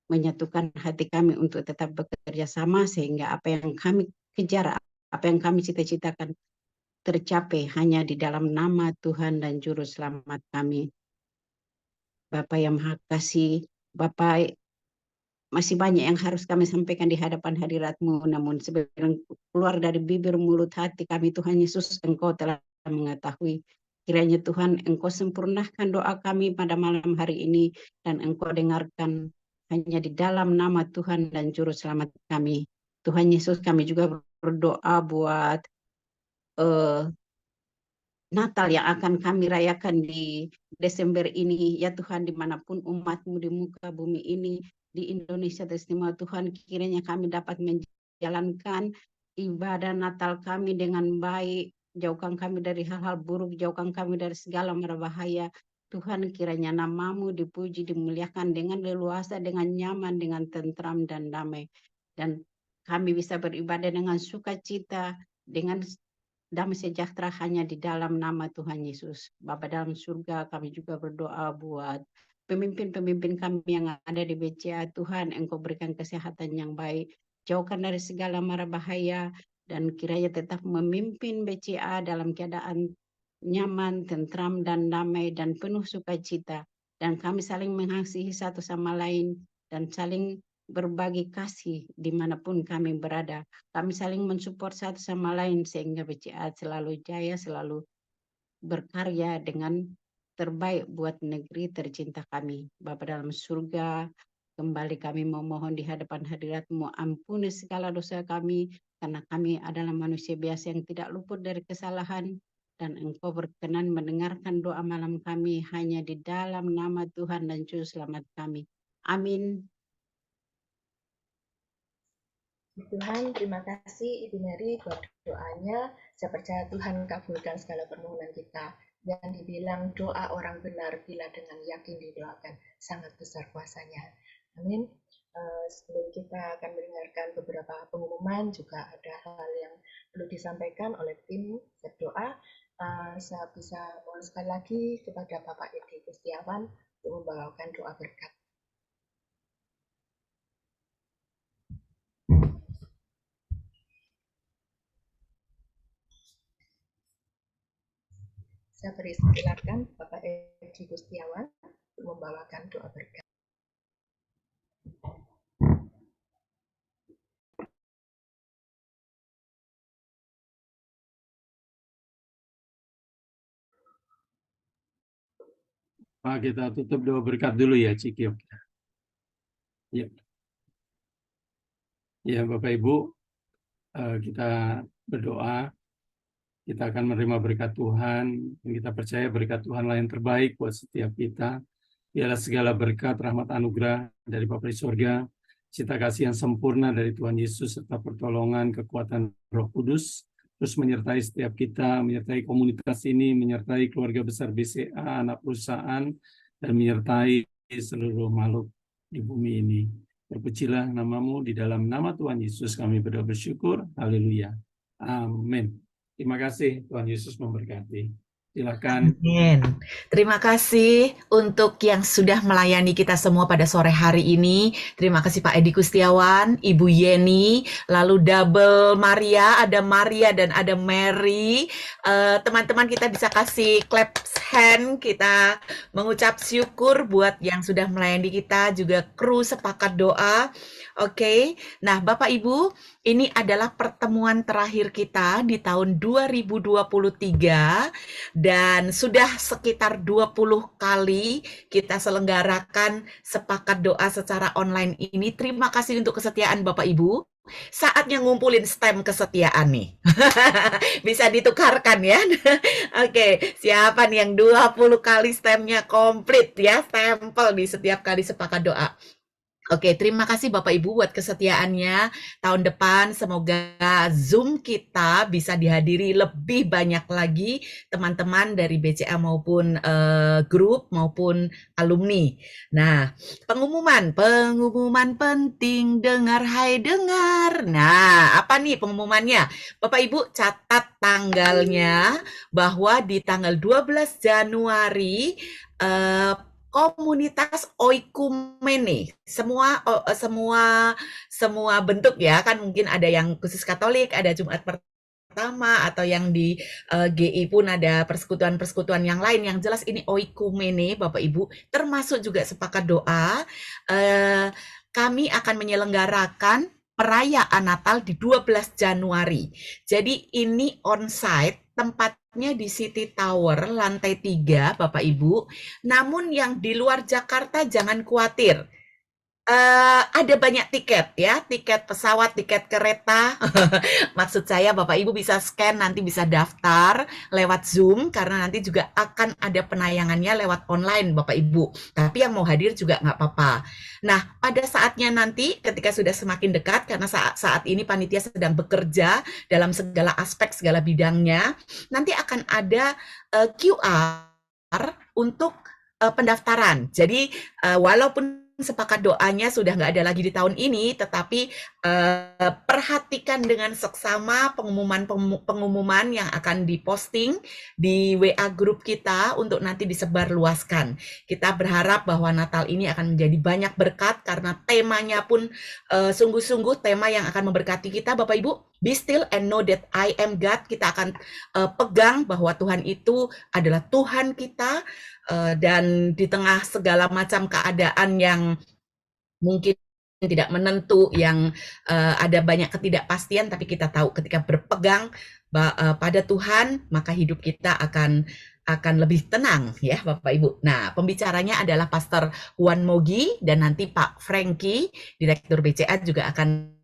menyatukan hati kami untuk tetap bekerja sama sehingga apa yang kami kejar, apa yang kami cita-citakan tercapai hanya di dalam nama Tuhan dan Juru Selamat kami. Bapak yang Maha Kasih, Bapak, masih banyak yang harus kami sampaikan di hadapan hadirat-Mu, namun sebelum keluar dari bibir, mulut, hati kami, Tuhan Yesus, Engkau telah mengetahui. Kiranya Tuhan, Engkau sempurnakan doa kami pada malam hari ini, dan Engkau dengarkan hanya di dalam nama Tuhan dan Juru Selamat kami. Tuhan Yesus, kami juga berdoa buat Natal yang akan kami rayakan di Desember ini. Ya Tuhan, dimanapun umat-Mu di muka bumi ini, di Indonesia teristimewa Tuhan, kiranya kami dapat menjalankan ibadah Natal kami dengan baik. Jauhkan kami dari hal-hal buruk, jauhkan kami dari segala mara bahaya. Tuhan, kiranya nama-Mu dipuji, dimuliakan dengan leluasa, dengan nyaman, dengan tentram dan damai. Dan kami bisa beribadah dengan sukacita, dengan damai sejahtera hanya di dalam nama Tuhan Yesus. Bapa dalam surga, kami juga berdoa buat pemimpin-pemimpin kami yang ada di BCA. Tuhan, Engkau berikan kesehatan yang baik, jauhkan dari segala mara bahaya, dan kiranya tetap memimpin BCA dalam keadaan nyaman, tentram, dan damai, dan penuh sukacita. Dan kami saling mengasihi satu sama lain, dan saling berbagi kasih dimanapun kami berada. Kami saling mensupport satu sama lain sehingga BCA selalu jaya, selalu berkarya dengan terbaik buat negeri tercinta kami. Bapa dalam surga, kembali kami memohon di hadapan hadirat-Mu, ampuni segala dosa kami, karena kami adalah manusia biasa yang tidak luput dari kesalahan, dan Engkau berkenan mendengarkan doa malam kami hanya di dalam nama Tuhan dan Juru Selamat kami. Amin. Tuhan, terima kasih Ibu Mary buat doanya. Saya percaya Tuhan kabulkan segala permohonan kita. Dan dibilang doa orang benar bila dengan yakin didoakan, sangat besar kuasanya. Amin. Sebelum kita akan mendengarkan beberapa pengumuman, juga ada hal yang perlu disampaikan oleh tim berdoa. Saya bisa mohon sekali lagi kepada Bapak Edi Gustiawan untuk membawakan doa berkat. Saya beri silakan Bapak Edi Gustiawan untuk membawakan doa berkat. Pak, kita tutup doa berkat dulu ya, Cikyok. Ya. Ya, Bapak Ibu, kita berdoa, kita akan menerima berkat Tuhan, dan kita percaya berkat Tuhan lah yang terbaik buat setiap kita. Ialah segala berkat, rahmat, anugerah dari Bapa di surga, cinta kasih yang sempurna dari Tuhan Yesus, serta pertolongan, kekuatan Roh Kudus, terus menyertai setiap kita, menyertai komunitas ini, menyertai keluarga besar BCA, anak perusahaan, dan menyertai seluruh makhluk di bumi ini. Terpujilah nama-Mu, di dalam nama Tuhan Yesus kami berdoa bersyukur. Haleluya. Amin. Terima kasih, Tuhan Yesus memberkati. Silakan. Amin. Terima kasih untuk yang sudah melayani kita semua pada sore hari ini. Terima kasih Pak Edi Gustiawan, Ibu Yeni, lalu double Maria, ada Maria dan ada Mary. Teman-teman kita bisa kasih clap hand, kita mengucap syukur buat yang sudah melayani kita, juga kru sepakat doa. Oke, nah Bapak Ibu, ini adalah pertemuan terakhir kita di tahun 2023 dan sudah sekitar 20 kali kita selenggarakan sepakat doa secara online ini. Terima kasih untuk kesetiaan Bapak Ibu. Saatnya ngumpulin stem kesetiaan nih. Bisa ditukarkan ya. Oke, siapa nih yang 20 kali stemnya komplit ya, stempel di setiap kali sepakat doa. Oke, terima kasih Bapak Ibu buat kesetiaannya. Tahun depan semoga Zoom kita bisa dihadiri lebih banyak lagi teman-teman dari BCA maupun grup maupun alumni. Nah, pengumuman penting, dengar hai dengar. Nah, apa nih pengumumannya? Bapak Ibu catat tanggalnya bahwa di tanggal 12 Januari komunitas oikumene, semua bentuk ya, kan mungkin ada yang khusus Katolik, ada Jumat pertama, atau yang di GI pun ada persekutuan-persekutuan yang lain. Yang jelas ini oikumene Bapak Ibu, termasuk juga sepakat doa. Kami akan menyelenggarakan perayaan Natal di 12 Januari. Jadi ini on-site, tempatnya di City Tower, lantai 3, Bapak Ibu. Namun yang di luar Jakarta jangan khawatir. Ada banyak tiket ya, tiket pesawat, tiket kereta. Maksud saya Bapak Ibu bisa scan, nanti bisa daftar lewat Zoom, karena nanti juga akan ada penayangannya lewat online Bapak Ibu. Tapi yang mau hadir juga nggak apa-apa. Nah, pada saatnya nanti ketika sudah semakin dekat, karena saat ini panitia sedang bekerja dalam segala aspek, segala bidangnya, nanti akan ada QR untuk pendaftaran. Jadi walaupun sepakat doanya sudah nggak ada lagi di tahun ini, tetapi perhatikan dengan seksama pengumuman yang akan diposting di WA grup kita untuk nanti disebarluaskan. Kita berharap bahwa Natal ini akan menjadi banyak berkat, karena temanya pun sungguh-sungguh tema yang akan memberkati kita Bapak Ibu. Be still and know that I am God. Kita akan pegang bahwa Tuhan itu adalah Tuhan kita, dan di tengah segala macam keadaan yang mungkin tidak menentu, yang ada banyak ketidakpastian, tapi kita tahu ketika berpegang pada Tuhan, maka hidup kita akan lebih tenang ya Bapak Ibu. Nah, pembicaranya adalah Pastor Juan Mogi, dan nanti Pak Frankie, Direktur BCA, juga akan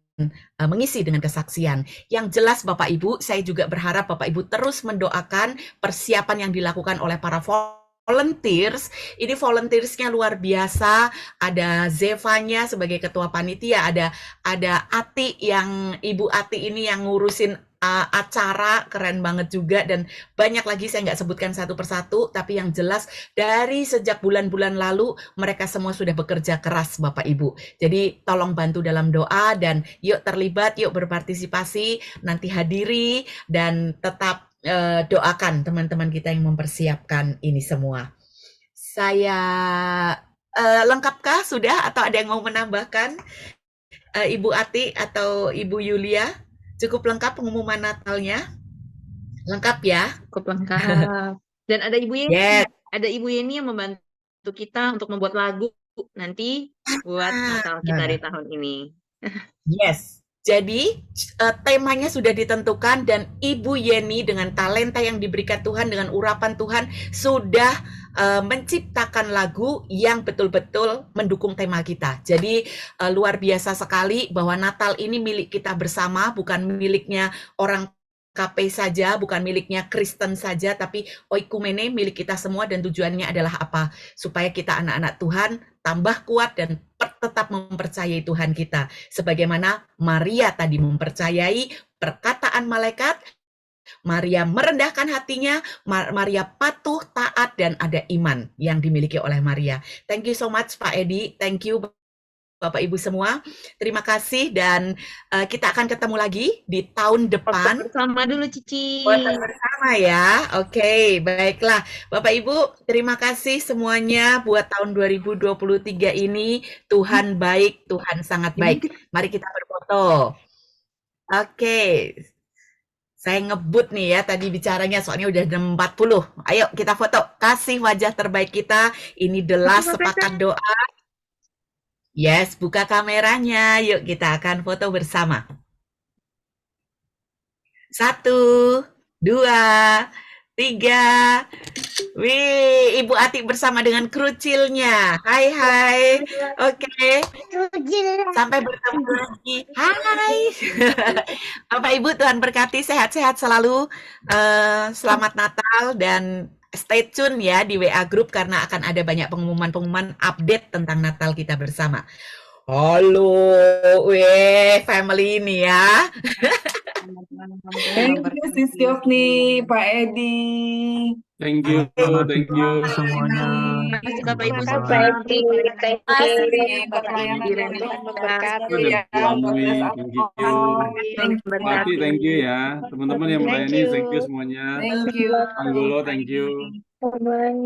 mengisi dengan kesaksian. Yang jelas Bapak Ibu, saya juga berharap Bapak Ibu terus mendoakan persiapan yang dilakukan oleh para volunteers. Ini volunteersnya luar biasa. Ada Zevanya sebagai ketua panitia, ada Ati, yang Ibu Ati ini yang ngurusin acara, keren banget juga, dan banyak lagi saya nggak sebutkan satu persatu, tapi yang jelas dari sejak bulan-bulan lalu mereka semua sudah bekerja keras Bapak Ibu. Jadi tolong bantu dalam doa, dan yuk terlibat, yuk berpartisipasi, nanti hadiri, dan tetap doakan teman-teman kita yang mempersiapkan ini semua. Saya lengkapkah sudah, atau ada yang mau menambahkan? Ibu Ati atau Ibu Yulia, cukup lengkap pengumuman Natalnya? Lengkap ya? Cukup lengkap. Dan ada Ibu Yeni, Yes. ada Ibu Yeni yang membantu kita untuk membuat lagu nanti buat Natal kita di tahun ini. Yes. Jadi temanya sudah ditentukan, dan Ibu Yeni dengan talenta yang diberikan Tuhan, dengan urapan Tuhan, sudah menciptakan lagu yang betul-betul mendukung tema kita. Jadi luar biasa sekali bahwa Natal ini milik kita bersama, bukan miliknya orang KP saja, bukan miliknya Kristen saja, tapi oikumene milik kita semua, dan tujuannya adalah apa? Supaya kita anak-anak Tuhan tambah kuat dan tetap mempercayai Tuhan kita. Sebagaimana Maria tadi mempercayai perkataan malaikat, Maria merendahkan hatinya, Maria patuh, taat, dan ada iman yang dimiliki oleh Maria. Thank you so much Pak Edi, thank you Bapak Ibu semua, terima kasih, dan kita akan ketemu lagi di tahun depan. Bersama dulu Cici. Bersama ya, oke, baiklah Bapak Ibu, terima kasih semuanya buat tahun 2023 ini. Tuhan baik, Tuhan sangat baik. Mari kita berfoto. Oke, saya ngebut nih ya tadi bicaranya, soalnya udah 40. Ayo kita foto, kasih wajah terbaik kita. Ini The Last Sepakat Doa. Yes, buka kameranya. Yuk kita akan foto bersama. 1, 2, 3. Wih, Ibu Ati bersama dengan krucilnya. Hai. Oke. Sampai bertemu lagi. Hai. Bapak Ibu, Tuhan berkati, sehat-sehat selalu. Selamat Natal, dan stay tune ya di WA Group, karena akan ada banyak pengumuman-pengumuman update tentang Natal kita bersama. Halo, weh, family ini ya. Thank you Sis Yofni, Pak Edi. Thank you, thank you. semuanya. Terima kasih Bapak Ibu Bye. semua. Thank you Buat Bapak pelayanan Ibu, yang Tuhan luar memberkati. biasa ya, Bu God Anui, bless thank you. all. Thank you. Mati, thank you ya. Teman-teman yang Thank melayani, you. thank you semuanya. Thank you. Anggolo, thank you. Bye-bye.